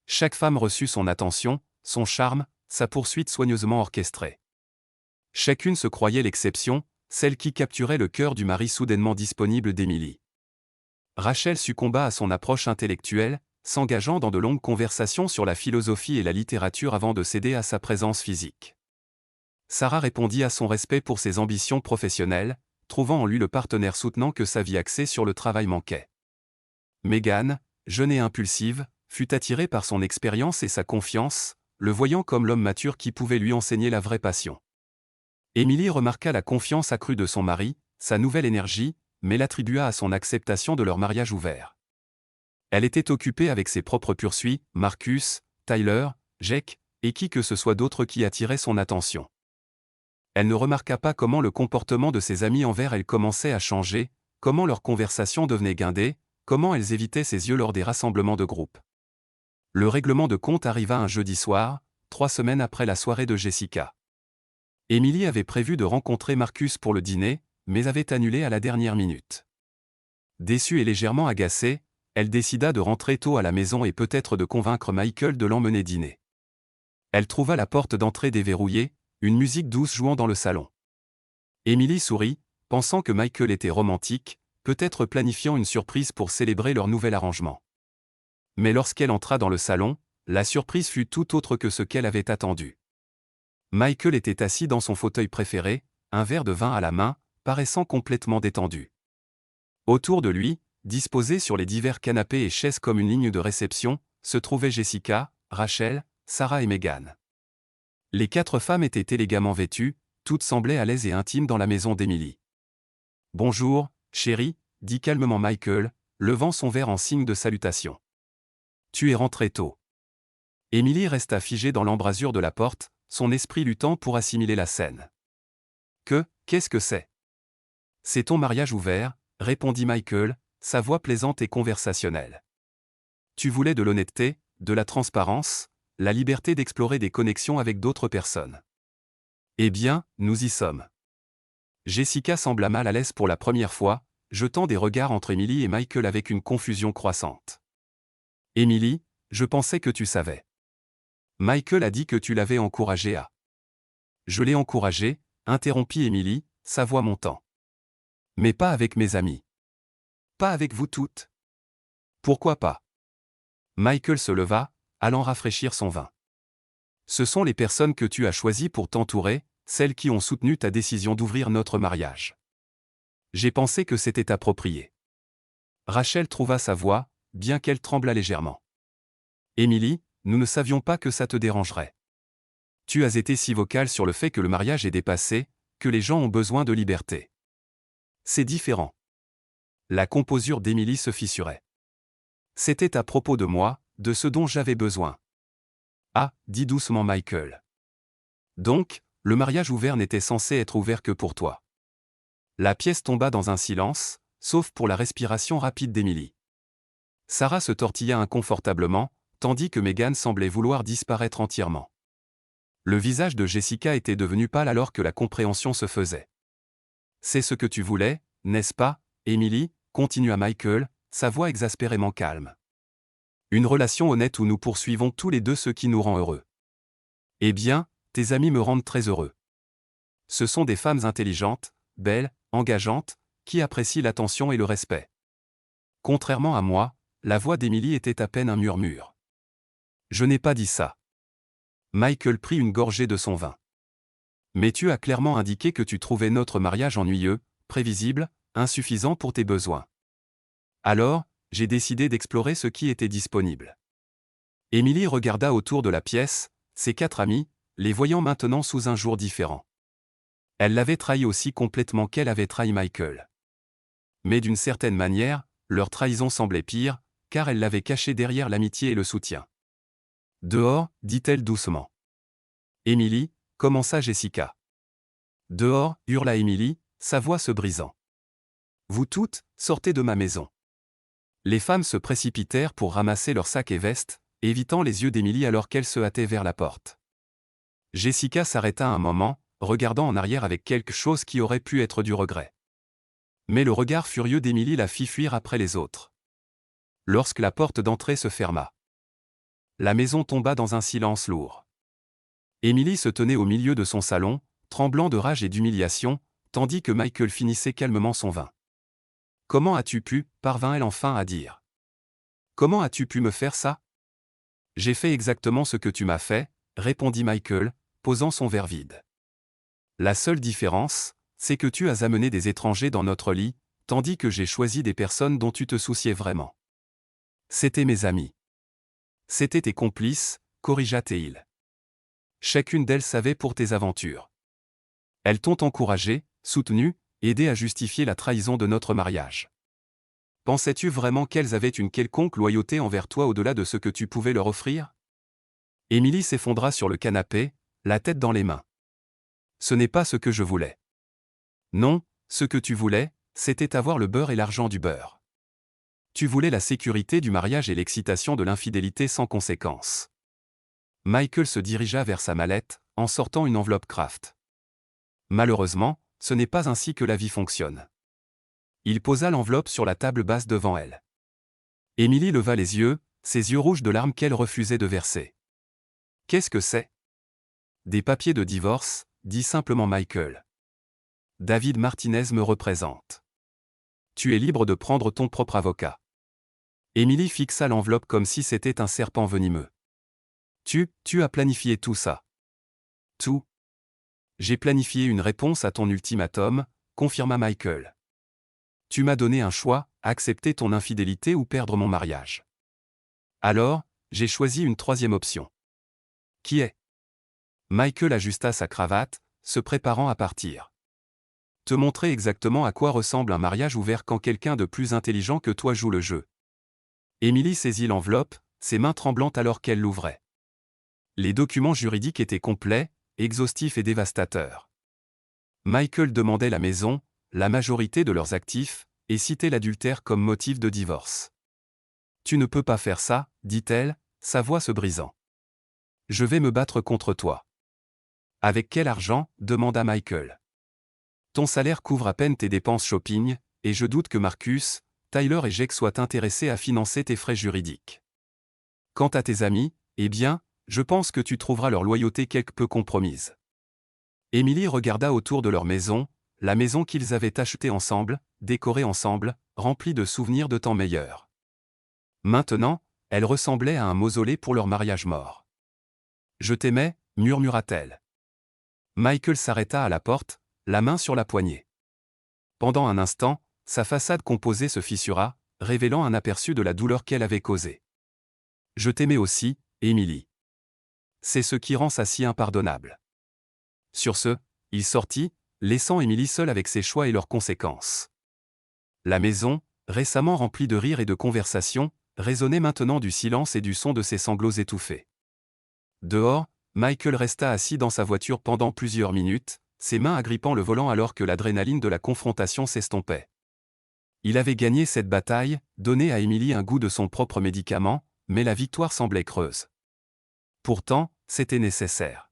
Chaque femme reçut son attention, son charme, sa poursuite soigneusement orchestrée. Chacune se croyait l'exception, celle qui capturait le cœur du mari soudainement disponible d'Emily. Rachel succomba à son approche intellectuelle, s'engageant dans de longues conversations sur la philosophie et la littérature avant de céder à sa présence physique. Sarah répondit à son respect pour ses ambitions professionnelles, trouvant en lui le partenaire soutenant que sa vie axée sur le travail manquait. Megan, jeune et impulsive, fut attirée par son expérience et sa confiance, le voyant comme l'homme mature qui pouvait lui enseigner la vraie passion. Emily remarqua la confiance accrue de son mari, sa nouvelle énergie, mais l'attribua à son acceptation de leur mariage ouvert. Elle était occupée avec ses propres poursuites, Marcus, Tyler, Jake, et qui que ce soit d'autre qui attirait son attention. Elle ne remarqua pas comment le comportement de ses amis envers elle commençait à changer, comment leurs conversations devenaient guindées, comment elles évitaient ses yeux lors des rassemblements de groupe. Le règlement de compte arriva un jeudi soir, 3 semaines après la soirée de Jessica. Emily avait prévu de rencontrer Marcus pour le dîner, mais avait annulé à la dernière minute. Déçue et légèrement agacée, elle décida de rentrer tôt à la maison et peut-être de convaincre Michael de l'emmener dîner. Elle trouva la porte d'entrée déverrouillée, une musique douce jouant dans le salon. Emily sourit, pensant que Michael était romantique, peut-être planifiant une surprise pour célébrer leur nouvel arrangement. Mais lorsqu'elle entra dans le salon, la surprise fut tout autre que ce qu'elle avait attendu. Michael était assis dans son fauteuil préféré, un verre de vin à la main, paraissant complètement détendu. Autour de lui, disposés sur les divers canapés et chaises comme une ligne de réception, se trouvaient Jessica, Rachel, Sarah et Megan. Les 4 femmes étaient élégamment vêtues, toutes semblaient à l'aise et intimes dans la maison d'Emily. « Bonjour, chérie », dit calmement Michael, levant son verre en signe de salutation. « Tu es rentrée tôt. » Emily resta figée dans l'embrasure de la porte, son esprit luttant pour assimiler la scène. « Qu'est-ce que c'est ?»« C'est ton mariage ouvert », répondit Michael, sa voix plaisante et conversationnelle. Tu voulais de l'honnêteté, de la transparence, la liberté d'explorer des connexions avec d'autres personnes. Eh bien, nous y sommes. Jessica sembla mal à l'aise pour la première fois, jetant des regards entre Emily et Michael avec une confusion croissante. Emily, je pensais que tu savais. Michael a dit que tu l'avais encouragé à. Je l'ai encouragé, interrompit Emily, sa voix montant. Mais pas avec mes amis. Pas avec vous toutes. Pourquoi pas? Michael se leva, allant rafraîchir son vin. Ce sont les personnes que tu as choisies pour t'entourer, celles qui ont soutenu ta décision d'ouvrir notre mariage. J'ai pensé que c'était approprié. Rachel trouva sa voix, bien qu'elle tremblât légèrement. Emily, nous ne savions pas que ça te dérangerait. Tu as été si vocale sur le fait que le mariage est dépassé, que les gens ont besoin de liberté. C'est différent. La composure d'Emily se fissurait. C'était à propos de moi, de ce dont j'avais besoin. Ah, dit doucement Michael. Donc, le mariage ouvert n'était censé être ouvert que pour toi. La pièce tomba dans un silence, sauf pour la respiration rapide d'Emily. Sarah se tortilla inconfortablement, tandis que Megan semblait vouloir disparaître entièrement. Le visage de Jessica était devenu pâle alors que la compréhension se faisait. C'est ce que tu voulais, n'est-ce pas, Emily, continua Michael, sa voix exaspérément calme. Une relation honnête où nous poursuivons tous les deux ce qui nous rend heureux. Eh bien, tes amis me rendent très heureux. Ce sont des femmes intelligentes, belles, engageantes, qui apprécient l'attention et le respect. Contrairement à moi, la voix d'Emily était à peine un murmure. Je n'ai pas dit ça. Michael prit une gorgée de son vin. Mais tu as clairement indiqué que tu trouvais notre mariage ennuyeux, prévisible, insuffisant pour tes besoins. Alors, j'ai décidé d'explorer ce qui était disponible. Emily regarda autour de la pièce, ses 4 amis, les voyant maintenant sous un jour différent. Elle l'avait trahi aussi complètement qu'elle avait trahi Michael. Mais d'une certaine manière, leur trahison semblait pire, car elle l'avait caché derrière l'amitié et le soutien. Dehors, dit-elle doucement. Emily, commença Jessica. Dehors, hurla Emily, sa voix se brisant. Vous toutes, sortez de ma maison. Les femmes se précipitèrent pour ramasser leurs sacs et vestes, évitant les yeux d'Emily alors qu'elle se hâtait vers la porte. Jessica s'arrêta un moment, regardant en arrière avec quelque chose qui aurait pu être du regret. Mais le regard furieux d'Emily la fit fuir après les autres. Lorsque la porte d'entrée se ferma, la maison tomba dans un silence lourd. Emily se tenait au milieu de son salon, tremblant de rage et d'humiliation, tandis que Michael finissait calmement son vin. « Comment as-tu pu » parvint-elle enfin à dire. « Comment as-tu pu me faire ça ?»« J'ai fait exactement ce que tu m'as fait, » répondit Michael, posant son verre vide. « La seule différence, c'est que tu as amené des étrangers dans notre lit, tandis que j'ai choisi des personnes dont tu te souciais vraiment. C'étaient mes amis. C'étaient tes complices, corrigea Théil. Chacune d'elles savait pour tes aventures. Elles t'ont encouragé, soutenu, aidé à justifier la trahison de notre mariage. Pensais-tu vraiment qu'elles avaient une quelconque loyauté envers toi au-delà de ce que tu pouvais leur offrir? Emily s'effondra sur le canapé, la tête dans les mains. Ce n'est pas ce que je voulais. Non, ce que tu voulais, c'était avoir le beurre et l'argent du beurre. Tu voulais la sécurité du mariage et l'excitation de l'infidélité sans conséquence. Michael se dirigea vers sa mallette, en sortant une enveloppe Kraft. Malheureusement, ce n'est pas ainsi que la vie fonctionne. Il posa l'enveloppe sur la table basse devant elle. Emily leva les yeux, ses yeux rouges de larmes qu'elle refusait de verser. « Qu'est-ce que c'est ?»« Des papiers de divorce, » dit simplement Michael. « David Martinez me représente. Tu es libre de prendre ton propre avocat. » Emily fixa l'enveloppe comme si c'était un serpent venimeux. « Tu as planifié tout ça. » « Tout. J'ai planifié une réponse à ton ultimatum, » confirma Michael. « Tu m'as donné un choix, accepter ton infidélité ou perdre mon mariage. Alors, j'ai choisi une troisième option. Qui est ?» Michael ajusta sa cravate, se préparant à partir. « Te montrer exactement à quoi ressemble un mariage ouvert quand quelqu'un de plus intelligent que toi joue le jeu. » Emily saisit l'enveloppe, ses mains tremblantes alors qu'elle l'ouvrait. Les documents juridiques étaient complets, exhaustifs et dévastateurs. Michael demandait la maison, la majorité de leurs actifs, et citait l'adultère comme motif de divorce. Tu ne peux pas faire ça, dit-elle, sa voix se brisant. Je vais me battre contre toi. Avec quel argent, demanda Michael. Ton salaire couvre à peine tes dépenses shopping, et je doute que Marcus, Tyler et Jake soient intéressés à financer tes frais juridiques. Quant à tes amis, eh bien, je pense que tu trouveras leur loyauté quelque peu compromise. Emily regarda autour de leur maison, la maison qu'ils avaient achetée ensemble, décorée ensemble, remplie de souvenirs de temps meilleurs. Maintenant, elle ressemblait à un mausolée pour leur mariage mort. Je t'aimais, murmura-t-elle. Michael s'arrêta à la porte, la main sur la poignée. Pendant un instant, sa façade composée se fissura, révélant un aperçu de la douleur qu'elle avait causée. Je t'aimais aussi, Emily. C'est ce qui rend ça si impardonnable. Sur ce, il sortit, laissant Emily seule avec ses choix et leurs conséquences. La maison, récemment remplie de rires et de conversations, résonnait maintenant du silence et du son de ses sanglots étouffés. Dehors, Michael resta assis dans sa voiture pendant plusieurs minutes, ses mains agrippant le volant alors que l'adrénaline de la confrontation s'estompait. Il avait gagné cette bataille, donné à Emily un goût de son propre médicament, mais la victoire semblait creuse. Pourtant, c'était nécessaire.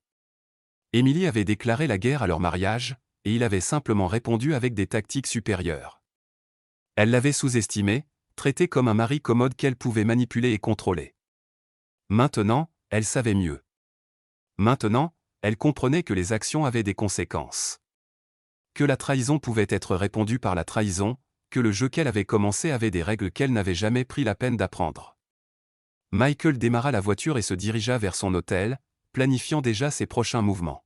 Emily avait déclaré la guerre à leur mariage, et il avait simplement répondu avec des tactiques supérieures. Elle l'avait sous-estimé, traité comme un mari commode qu'elle pouvait manipuler et contrôler. Maintenant, elle savait mieux. Maintenant, elle comprenait que les actions avaient des conséquences. Que la trahison pouvait être répondue par la trahison, que le jeu qu'elle avait commencé avait des règles qu'elle n'avait jamais pris la peine d'apprendre. Michael démarra la voiture et se dirigea vers son hôtel, planifiant déjà ses prochains mouvements.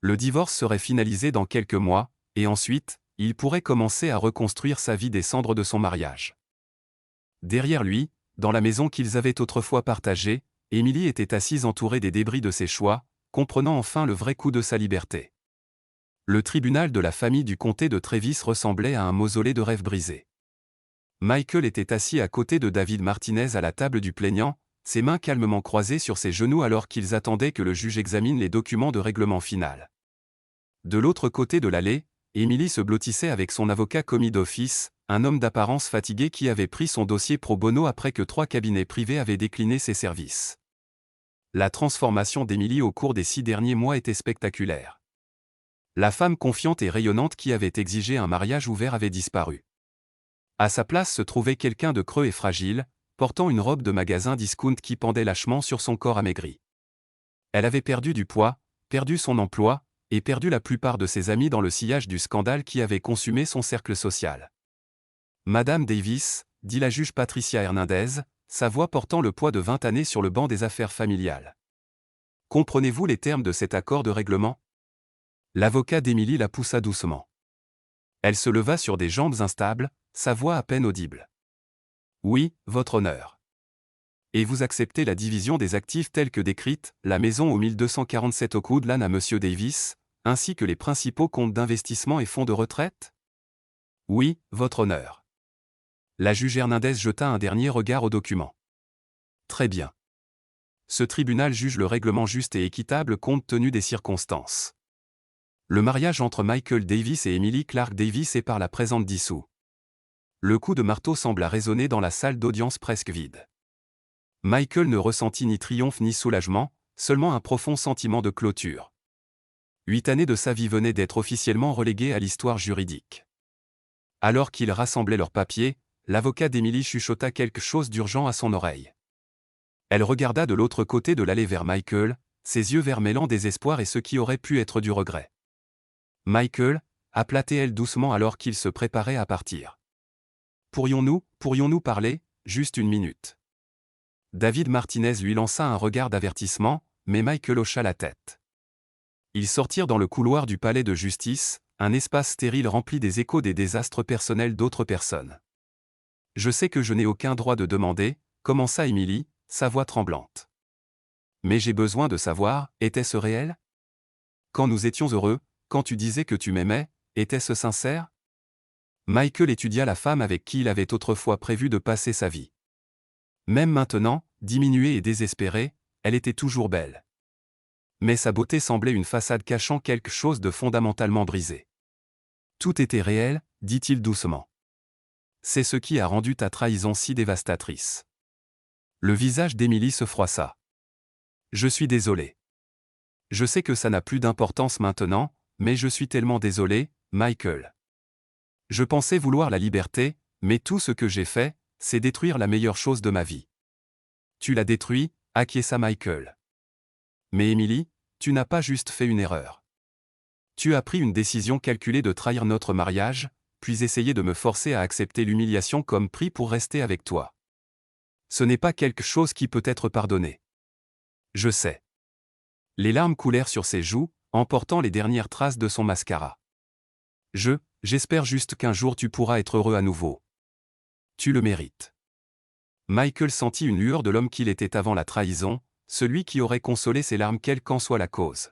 Le divorce serait finalisé dans quelques mois, et ensuite, il pourrait commencer à reconstruire sa vie des cendres de son mariage. Derrière lui, dans la maison qu'ils avaient autrefois partagée, Emily était assise entourée des débris de ses choix, comprenant enfin le vrai coût de sa liberté. Le tribunal de la famille du comté de Travis ressemblait à un mausolée de rêves brisés. Michael était assis à côté de David Martinez à la table du plaignant, ses mains calmement croisées sur ses genoux alors qu'ils attendaient que le juge examine les documents de règlement final. De l'autre côté de l'allée, Emily se blottissait avec son avocat commis d'office, un homme d'apparence fatigué qui avait pris son dossier pro bono après que 3 cabinets privés avaient décliné ses services. La transformation d'Emily au cours des 6 derniers mois était spectaculaire. La femme confiante et rayonnante qui avait exigé un mariage ouvert avait disparu. À sa place se trouvait quelqu'un de creux et fragile, portant une robe de magasin discount qui pendait lâchement sur son corps amaigri. Elle avait perdu du poids, perdu son emploi, et perdu la plupart de ses amis dans le sillage du scandale qui avait consumé son cercle social. Madame Davis, dit la juge Patricia Hernandez, sa voix portant le poids de 20 années sur le banc des affaires familiales. Comprenez-vous les termes de cet accord de règlement? L'avocat d'Emily la poussa doucement. Elle se leva sur des jambes instables, sa voix à peine audible. Oui, votre honneur. Et vous acceptez la division des actifs telle que décrite, la maison au 1247 Oakwood Lane à Monsieur Davis, ainsi que les principaux comptes d'investissement et fonds de retraite? Oui, votre honneur. La juge Hernandez jeta un dernier regard au document. Très bien. Ce tribunal juge le règlement juste et équitable compte tenu des circonstances. Le mariage entre Michael Davis et Emily Clark Davis est par la présente dissous. Le coup de marteau sembla résonner dans la salle d'audience presque vide. Michael ne ressentit ni triomphe ni soulagement, seulement un profond sentiment de clôture. 8 années de sa vie venaient d'être officiellement reléguées à l'histoire juridique. Alors qu'ils rassemblaient leurs papiers, l'avocat d'Emily chuchota quelque chose d'urgent à son oreille. Elle regarda de l'autre côté de l'allée vers Michael, ses yeux verts mêlant désespoir et ce qui aurait pu être du regret. Michael, appela-t-elle doucement alors qu'il se préparait à partir. Pourrions-nous parler, juste une minute? David Martinez lui lança un regard d'avertissement, mais Michael hocha la tête. Ils sortirent dans le couloir du palais de justice, un espace stérile rempli des échos des désastres personnels d'autres personnes. Je sais que je n'ai aucun droit de demander, commença Emily, sa voix tremblante. Mais j'ai besoin de savoir, était-ce réel? Quand nous étions heureux, quand tu disais que tu m'aimais, était-ce sincère? Michael étudia la femme avec qui il avait autrefois prévu de passer sa vie. Même maintenant, diminuée et désespérée, elle était toujours belle. Mais sa beauté semblait une façade cachant quelque chose de fondamentalement brisé. Tout était réel, dit-il doucement. C'est ce qui a rendu ta trahison si dévastatrice. Le visage d'Emily se froissa. Je suis désolé. Je sais que ça n'a plus d'importance maintenant, mais je suis tellement désolé, Michael. Je pensais vouloir la liberté, mais tout ce que j'ai fait, c'est détruire la meilleure chose de ma vie. Tu l'as détruit, acquiesça Michael. Mais Emily, tu n'as pas juste fait une erreur. Tu as pris une décision calculée de trahir notre mariage, puis essayer de me forcer à accepter l'humiliation comme prix pour rester avec toi. Ce n'est pas quelque chose qui peut être pardonné. Je sais. Les larmes coulèrent sur ses joues, emportant les dernières traces de son mascara. J'espère juste qu'un jour tu pourras être heureux à nouveau. Tu le mérites. Michael sentit une lueur de l'homme qu'il était avant la trahison, celui qui aurait consolé ses larmes quelle qu'en soit la cause.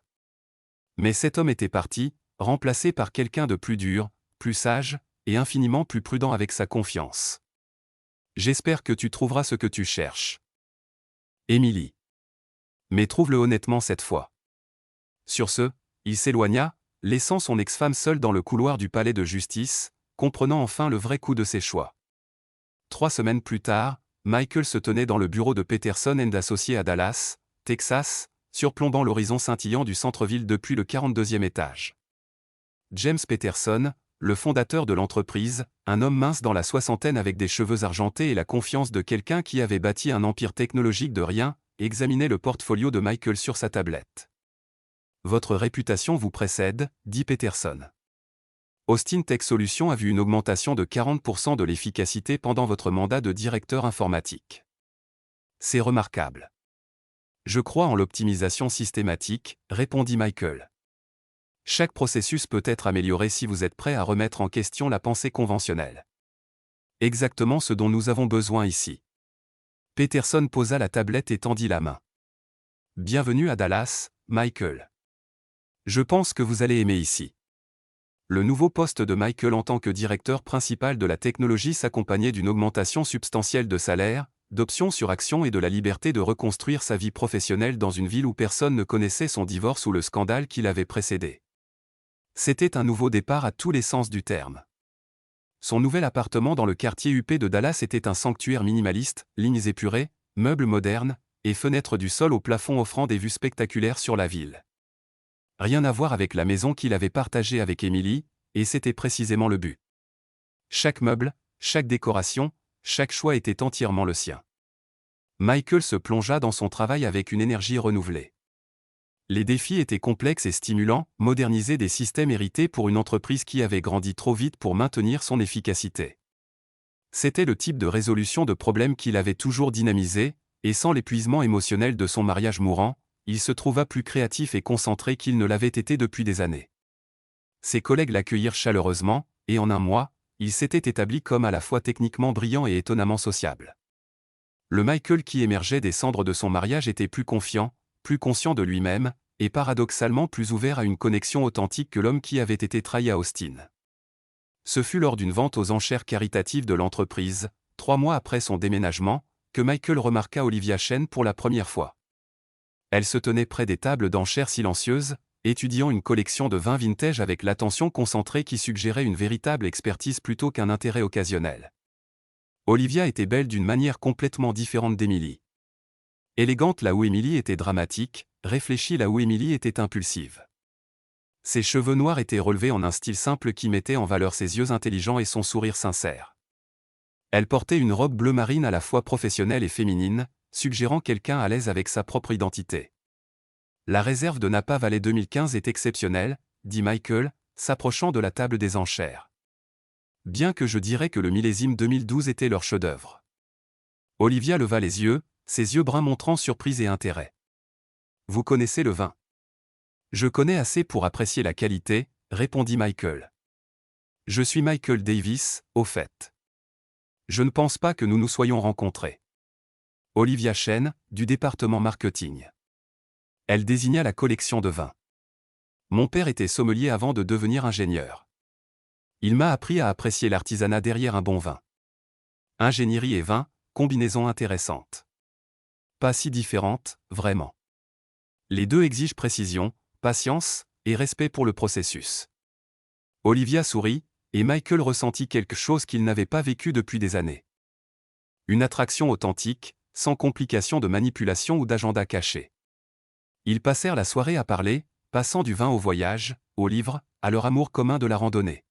Mais cet homme était parti, remplacé par quelqu'un de plus dur, plus sage, et infiniment plus prudent avec sa confiance. J'espère que tu trouveras ce que tu cherches. Emily. Mais trouve-le honnêtement cette fois. Sur ce, il s'éloigna, laissant son ex-femme seule dans le couloir du palais de justice, comprenant enfin le vrai coût de ses choix. 3 semaines plus tard, Michael se tenait dans le bureau de Peterson & Associés à Dallas, Texas, surplombant l'horizon scintillant du centre-ville depuis le 42e étage. James Peterson, le fondateur de l'entreprise, un homme mince dans la soixantaine avec des cheveux argentés et la confiance de quelqu'un qui avait bâti un empire technologique de rien, examinait le portfolio de Michael sur sa tablette. « Votre réputation vous précède », dit Peterson. Austin Tech Solutions a vu une augmentation de 40% de l'efficacité pendant votre mandat de directeur informatique. C'est remarquable. Je crois en l'optimisation systématique, répondit Michael. Chaque processus peut être amélioré si vous êtes prêt à remettre en question la pensée conventionnelle. Exactement ce dont nous avons besoin ici. Peterson posa la tablette et tendit la main. Bienvenue à Dallas, Michael. Je pense que vous allez aimer ici. Le nouveau poste de Michael en tant que directeur principal de la technologie s'accompagnait d'une augmentation substantielle de salaire, d'options sur actions et de la liberté de reconstruire sa vie professionnelle dans une ville où personne ne connaissait son divorce ou le scandale qui l'avait précédé. C'était un nouveau départ à tous les sens du terme. Son nouvel appartement dans le quartier huppé de Dallas était un sanctuaire minimaliste, lignes épurées, meubles modernes, et fenêtres du sol au plafond offrant des vues spectaculaires sur la ville. Rien à voir avec la maison qu'il avait partagée avec Emily, et c'était précisément le but. Chaque meuble, chaque décoration, chaque choix était entièrement le sien. Michael se plongea dans son travail avec une énergie renouvelée. Les défis étaient complexes et stimulants, moderniser des systèmes hérités pour une entreprise qui avait grandi trop vite pour maintenir son efficacité. C'était le type de résolution de problèmes qui l'avait toujours dynamisé, et sans l'épuisement émotionnel de son mariage mourant, il se trouva plus créatif et concentré qu'il ne l'avait été depuis des années. Ses collègues l'accueillirent chaleureusement, et en un mois, il s'était établi comme à la fois techniquement brillant et étonnamment sociable. Le Michael qui émergeait des cendres de son mariage était plus confiant, plus conscient de lui-même, et paradoxalement plus ouvert à une connexion authentique que l'homme qui avait été trahi à Austin. Ce fut lors d'une vente aux enchères caritatives de l'entreprise, 3 mois après son déménagement, que Michael remarqua Olivia Chen pour la première fois. Elle se tenait près des tables d'enchères silencieuses, étudiant une collection de vins vintage avec l'attention concentrée qui suggérait une véritable expertise plutôt qu'un intérêt occasionnel. Olivia était belle d'une manière complètement différente d'Emily. Élégante là où Emily était dramatique, réfléchie là où Emily était impulsive. Ses cheveux noirs étaient relevés en un style simple qui mettait en valeur ses yeux intelligents et son sourire sincère. Elle portait une robe bleu marine à la fois professionnelle et féminine, suggérant quelqu'un à l'aise avec sa propre identité. La réserve de Napa Valley 2015 est exceptionnelle, dit Michael, s'approchant de la table des enchères. Bien que je dirais que le millésime 2012 était leur chef-d'œuvre. Olivia leva les yeux, ses yeux bruns montrant surprise et intérêt. Vous connaissez le vin? Je connais assez pour apprécier la qualité, répondit Michael. Je suis Michael Davis, au fait. Je ne pense pas que nous nous soyons rencontrés. Olivia Chen, du département marketing. Elle désigna la collection de vins. Mon père était sommelier avant de devenir ingénieur. Il m'a appris à apprécier l'artisanat derrière un bon vin. Ingénierie et vin, combinaison intéressante. Pas si différente, vraiment. Les deux exigent précision, patience et respect pour le processus. Olivia sourit, et Michael ressentit quelque chose qu'il n'avait pas vécu depuis des années. Une attraction authentique, sans complications de manipulation ou d'agenda caché. Ils passèrent la soirée à parler, passant du vin au voyage, aux livres, à leur amour commun de la randonnée.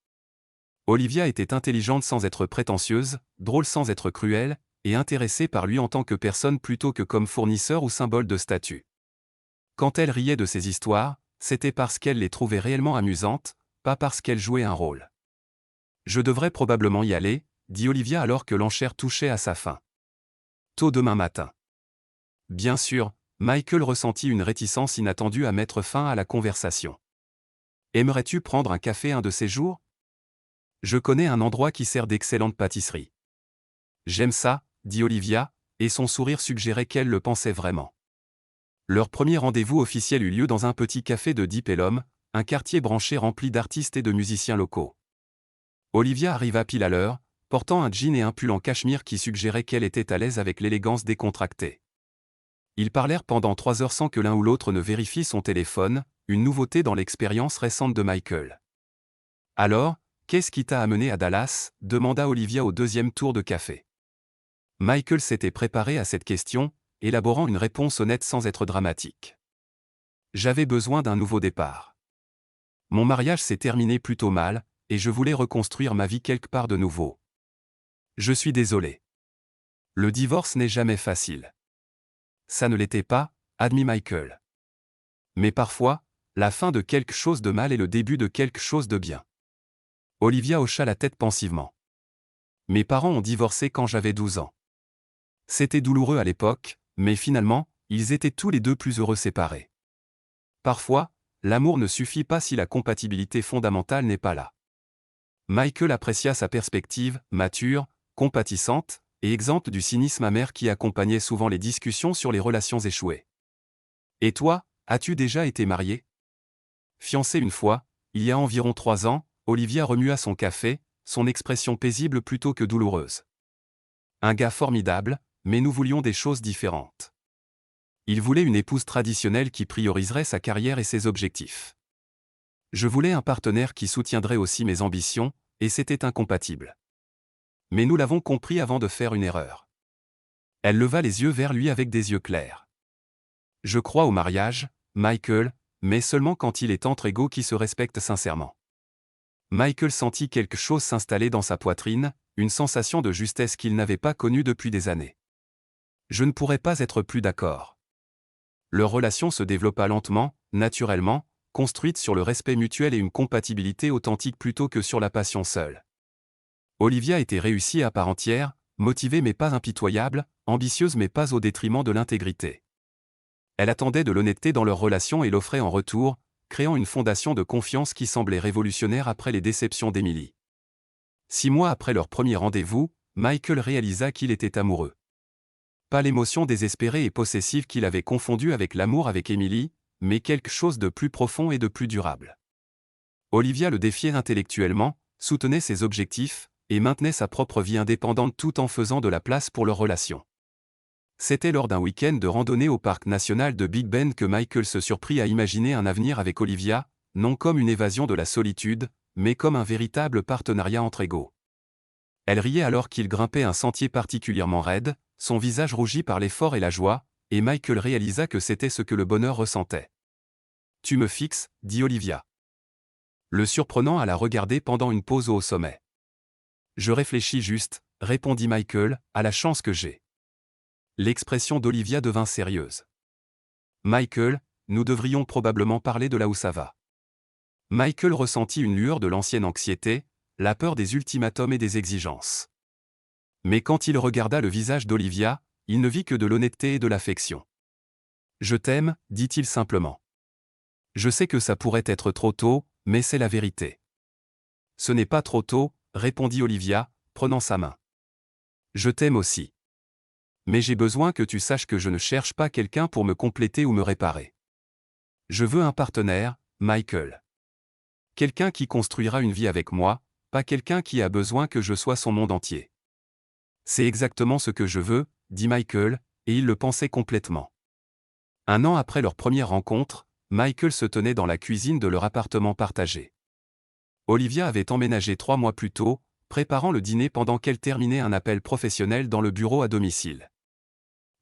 Olivia était intelligente sans être prétentieuse, drôle sans être cruelle, et intéressée par lui en tant que personne plutôt que comme fournisseur ou symbole de statut. Quand elle riait de ses histoires, c'était parce qu'elle les trouvait réellement amusantes, pas parce qu'elle jouait un rôle. « Je devrais probablement y aller », dit Olivia alors que l'enchère touchait à sa fin. Tôt demain matin. Bien sûr, Michael ressentit une réticence inattendue à mettre fin à la conversation. « Aimerais-tu prendre un café un de ces jours ? Je connais un endroit qui sert d'excellente pâtisserie. »« J'aime ça, » dit Olivia, et son sourire suggérait qu'elle le pensait vraiment. Leur premier rendez-vous officiel eut lieu dans un petit café de Deep Ellum, un quartier branché rempli d'artistes et de musiciens locaux. Olivia arriva pile à l'heure, portant un jean et un pull en cachemire qui suggéraient qu'elle était à l'aise avec l'élégance décontractée. Ils parlèrent pendant 3 heures sans que l'un ou l'autre ne vérifie son téléphone, une nouveauté dans l'expérience récente de Michael. « Alors, qu'est-ce qui t'a amené à Dallas ?» demanda Olivia au deuxième tour de café. Michael s'était préparé à cette question, élaborant une réponse honnête sans être dramatique. « J'avais besoin d'un nouveau départ. Mon mariage s'est terminé plutôt mal, et je voulais reconstruire ma vie quelque part de nouveau. Je suis désolé. Le divorce n'est jamais facile. » Ça ne l'était pas, admit Michael. Mais parfois, la fin de quelque chose de mal est le début de quelque chose de bien. Olivia hocha la tête pensivement. Mes parents ont divorcé quand j'avais 12 ans. C'était douloureux à l'époque, mais finalement, ils étaient tous les deux plus heureux séparés. Parfois, l'amour ne suffit pas si la compatibilité fondamentale n'est pas là. Michael apprécia sa perspective, mature, compatissante, et exempte du cynisme amer qui accompagnait souvent les discussions sur les relations échouées. « Et toi, as-tu déjà été marié ?» Fiancée une fois, il y a environ 3 ans, Olivia remua son café, son expression paisible plutôt que douloureuse. Un gars formidable, mais nous voulions des choses différentes. Il voulait une épouse traditionnelle qui prioriserait sa carrière et ses objectifs. Je voulais un partenaire qui soutiendrait aussi mes ambitions, et c'était incompatible. Mais nous l'avons compris avant de faire une erreur. Elle leva les yeux vers lui avec des yeux clairs. Je crois au mariage, Michael, mais seulement quand il est entre égaux qui se respectent sincèrement. Michael sentit quelque chose s'installer dans sa poitrine, une sensation de justesse qu'il n'avait pas connue depuis des années. Je ne pourrais pas être plus d'accord. Leur relation se développa lentement, naturellement, construite sur le respect mutuel et une compatibilité authentique plutôt que sur la passion seule. Olivia était réussie à part entière, motivée mais pas impitoyable, ambitieuse mais pas au détriment de l'intégrité. Elle attendait de l'honnêteté dans leur relation et l'offrait en retour, créant une fondation de confiance qui semblait révolutionnaire après les déceptions d'Emily. 6 mois après leur premier rendez-vous, Michael réalisa qu'il était amoureux. Pas l'émotion désespérée et possessive qu'il avait confondue avec l'amour avec Emily, mais quelque chose de plus profond et de plus durable. Olivia le défiait intellectuellement, soutenait ses objectifs, et maintenait sa propre vie indépendante tout en faisant de la place pour leur relation. C'était lors d'un week-end de randonnée au parc national de Big Bend que Michael se surprit à imaginer un avenir avec Olivia, non comme une évasion de la solitude, mais comme un véritable partenariat entre égaux. Elle riait alors qu'il grimpait un sentier particulièrement raide, son visage rougi par l'effort et la joie, et Michael réalisa que c'était ce que le bonheur ressentait. « Tu me fixes, » dit Olivia. Le surprenant à la regarder pendant une pause au sommet. « Je réfléchis juste, » répondit Michael, « à la chance que j'ai. » L'expression d'Olivia devint sérieuse. « Michael, nous devrions probablement parler de là où ça va. » Michael ressentit une lueur de l'ancienne anxiété, la peur des ultimatums et des exigences. Mais quand il regarda le visage d'Olivia, il ne vit que de l'honnêteté et de l'affection. « Je t'aime, » dit-il simplement. « Je sais que ça pourrait être trop tôt, mais c'est la vérité. »« Ce n'est pas trop tôt, » répondit Olivia, prenant sa main. « Je t'aime aussi. Mais j'ai besoin que tu saches que je ne cherche pas quelqu'un pour me compléter ou me réparer. Je veux un partenaire, Michael. Quelqu'un qui construira une vie avec moi, pas quelqu'un qui a besoin que je sois son monde entier. » C'est exactement ce que je veux, dit Michael, et il le pensait complètement. 1 an après leur première rencontre, Michael se tenait dans la cuisine de leur appartement partagé. Olivia avait emménagé 3 mois plus tôt, préparant le dîner pendant qu'elle terminait un appel professionnel dans le bureau à domicile.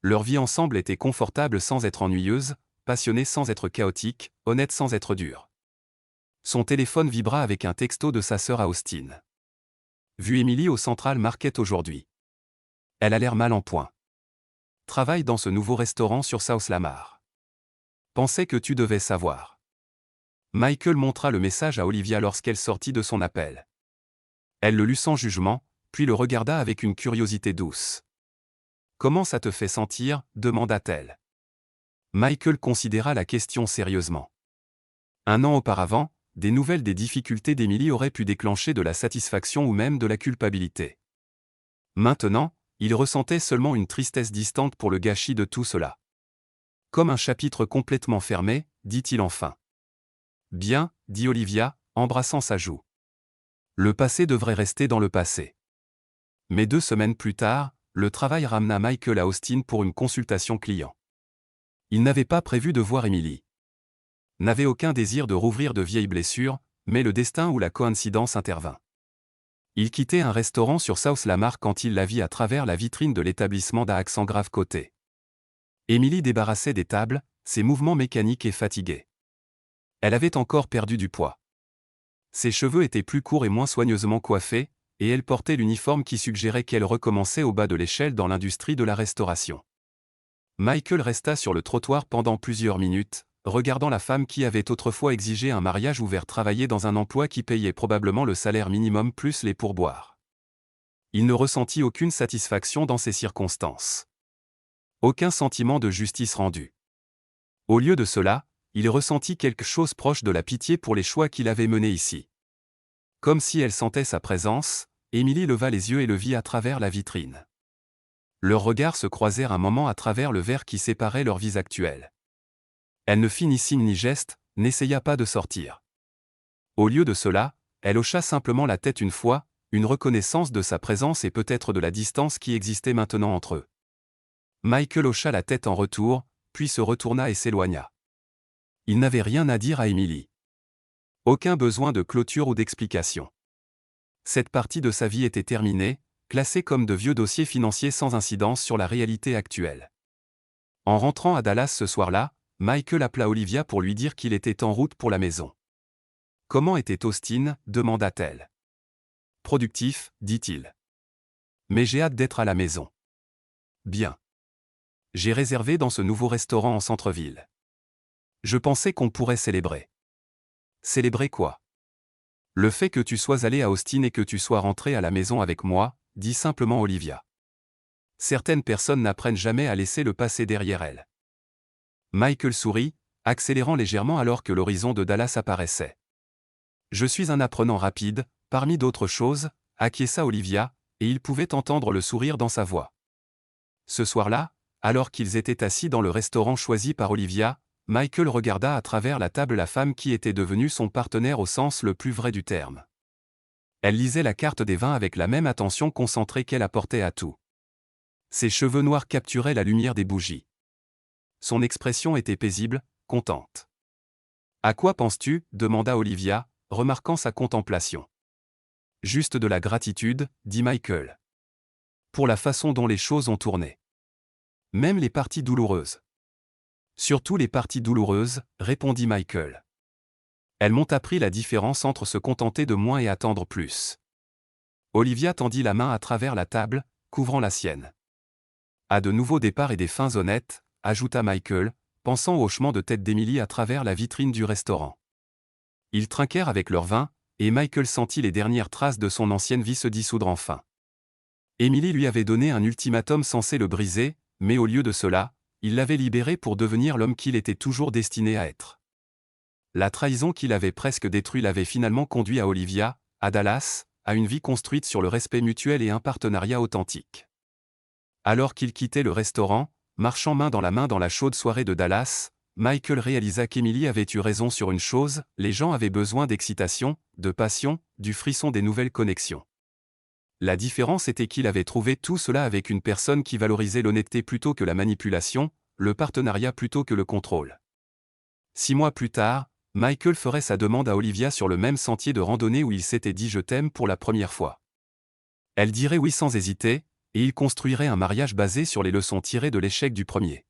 Leur vie ensemble était confortable sans être ennuyeuse, passionnée sans être chaotique, honnête sans être dure. Son téléphone vibra avec un texto de sa sœur à Austin. Vu Emily au Central Market aujourd'hui. Elle a l'air mal en point. Travaille dans ce nouveau restaurant sur South Lamar. Pensais que tu devais savoir. Michael montra le message à Olivia lorsqu'elle sortit de son appel. Elle le lut sans jugement, puis le regarda avec une curiosité douce. « Comment ça te fait sentir ?» demanda-t-elle. Michael considéra la question sérieusement. 1 an auparavant, des nouvelles des difficultés d'Emily auraient pu déclencher de la satisfaction ou même de la culpabilité. Maintenant, il ressentait seulement une tristesse distante pour le gâchis de tout cela. Comme un chapitre complètement fermé, dit-il enfin. Bien, dit Olivia, embrassant sa joue. Le passé devrait rester dans le passé. Mais 2 semaines plus tard, le travail ramena Michael à Austin pour une consultation client. Il n'avait pas prévu de voir Emily. N'avait aucun désir de rouvrir de vieilles blessures, mais le destin ou la coïncidence intervint. Il quittait un restaurant sur South Lamar quand il la vit à travers la vitrine de l'établissement d'un accent grave côté. Emily débarrassait des tables, ses mouvements mécaniques et fatigués. Elle avait encore perdu du poids. Ses cheveux étaient plus courts et moins soigneusement coiffés, et elle portait l'uniforme qui suggérait qu'elle recommençait au bas de l'échelle dans l'industrie de la restauration. Michael resta sur le trottoir pendant plusieurs minutes, regardant la femme qui avait autrefois exigé un mariage ouvert travailler dans un emploi qui payait probablement le salaire minimum plus les pourboires. Il ne ressentit aucune satisfaction dans ces circonstances. Aucun sentiment de justice rendue. Au lieu de cela, il ressentit quelque chose proche de la pitié pour les choix qu'il avait menés ici. Comme si elle sentait sa présence, Emily leva les yeux et le vit à travers la vitrine. Leurs regards se croisèrent un moment à travers le verre qui séparait leurs vies actuelles. Elle ne fit ni signe ni geste, n'essaya pas de sortir. Au lieu de cela, elle hocha simplement la tête une fois, une reconnaissance de sa présence et peut-être de la distance qui existait maintenant entre eux. Michael hocha la tête en retour, puis se retourna et s'éloigna. Il n'avait rien à dire à Emily. Aucun besoin de clôture ou d'explication. Cette partie de sa vie était terminée, classée comme de vieux dossiers financiers sans incidence sur la réalité actuelle. En rentrant à Dallas ce soir-là, Michael appela Olivia pour lui dire qu'il était en route pour la maison. « Comment était Austin ?» demanda-t-elle. « Productif, dit-il. Mais j'ai hâte d'être à la maison. » « Bien. J'ai réservé dans ce nouveau restaurant en centre-ville. Je pensais qu'on pourrait célébrer. » « Célébrer quoi ? » « Le fait que tu sois allé à Austin et que tu sois rentré à la maison avec moi, dit simplement Olivia. Certaines personnes n'apprennent jamais à laisser le passé derrière elles. Michael sourit, accélérant légèrement alors que l'horizon de Dallas apparaissait. Je suis un apprenant rapide, parmi d'autres choses, acquiesça Olivia, et il pouvait entendre le sourire dans sa voix. Ce soir-là, alors qu'ils étaient assis dans le restaurant choisi par Olivia, Michael regarda à travers la table la femme qui était devenue son partenaire au sens le plus vrai du terme. Elle lisait la carte des vins avec la même attention concentrée qu'elle apportait à tout. Ses cheveux noirs capturaient la lumière des bougies. Son expression était paisible, contente. « À quoi penses-tu » demanda Olivia, remarquant sa contemplation. « Juste de la gratitude » dit Michael. « Pour la façon dont les choses ont tourné. Même les parties douloureuses. » « Surtout les parties douloureuses » répondit Michael. Elle m'ont appris la différence entre se contenter de moins et attendre plus. Olivia tendit la main à travers la table, couvrant la sienne. « À de nouveaux départs et des fins honnêtes » ajouta Michael, pensant au hochement de tête d'Emily à travers la vitrine du restaurant. Ils trinquèrent avec leur vin, et Michael sentit les dernières traces de son ancienne vie se dissoudre enfin. Emily lui avait donné un ultimatum censé le briser, mais au lieu de cela, il l'avait libéré pour devenir l'homme qu'il était toujours destiné à être. La trahison qui l'avait presque détruit l'avait finalement conduit à Olivia, à Dallas, à une vie construite sur le respect mutuel et un partenariat authentique. Alors qu'il quittait le restaurant, marchant main dans la chaude soirée de Dallas, Michael réalisa qu'Emily avait eu raison sur une chose, les gens avaient besoin d'excitation, de passion, du frisson des nouvelles connexions. La différence était qu'il avait trouvé tout cela avec une personne qui valorisait l'honnêteté plutôt que la manipulation, le partenariat plutôt que le contrôle. 6 mois plus tard, Michael ferait sa demande à Olivia sur le même sentier de randonnée où il s'était dit « je t'aime » pour la première fois. Elle dirait oui sans hésiter, et ils construiraient un mariage basé sur les leçons tirées de l'échec du premier.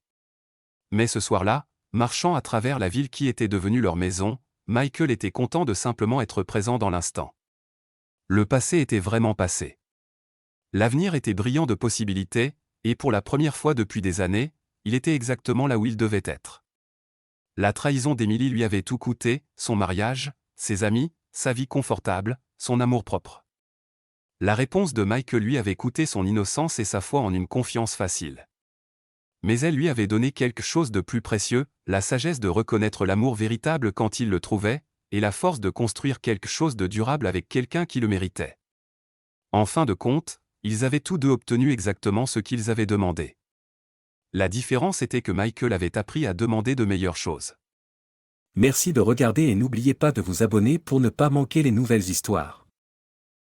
Mais ce soir-là, marchant à travers la ville qui était devenue leur maison, Michael était content de simplement être présent dans l'instant. Le passé était vraiment passé. L'avenir était brillant de possibilités, et pour la première fois depuis des années, il était exactement là où il devait être. La trahison d'Emily lui avait tout coûté, son mariage, ses amis, sa vie confortable, son amour-propre. La réponse de Michael lui avait coûté son innocence et sa foi en une confiance facile. Mais elle lui avait donné quelque chose de plus précieux, la sagesse de reconnaître l'amour véritable quand il le trouvait, et la force de construire quelque chose de durable avec quelqu'un qui le méritait. En fin de compte, ils avaient tous deux obtenu exactement ce qu'ils avaient demandé. La différence était que Michael avait appris à demander de meilleures choses. Merci de regarder et n'oubliez pas de vous abonner pour ne pas manquer les nouvelles histoires.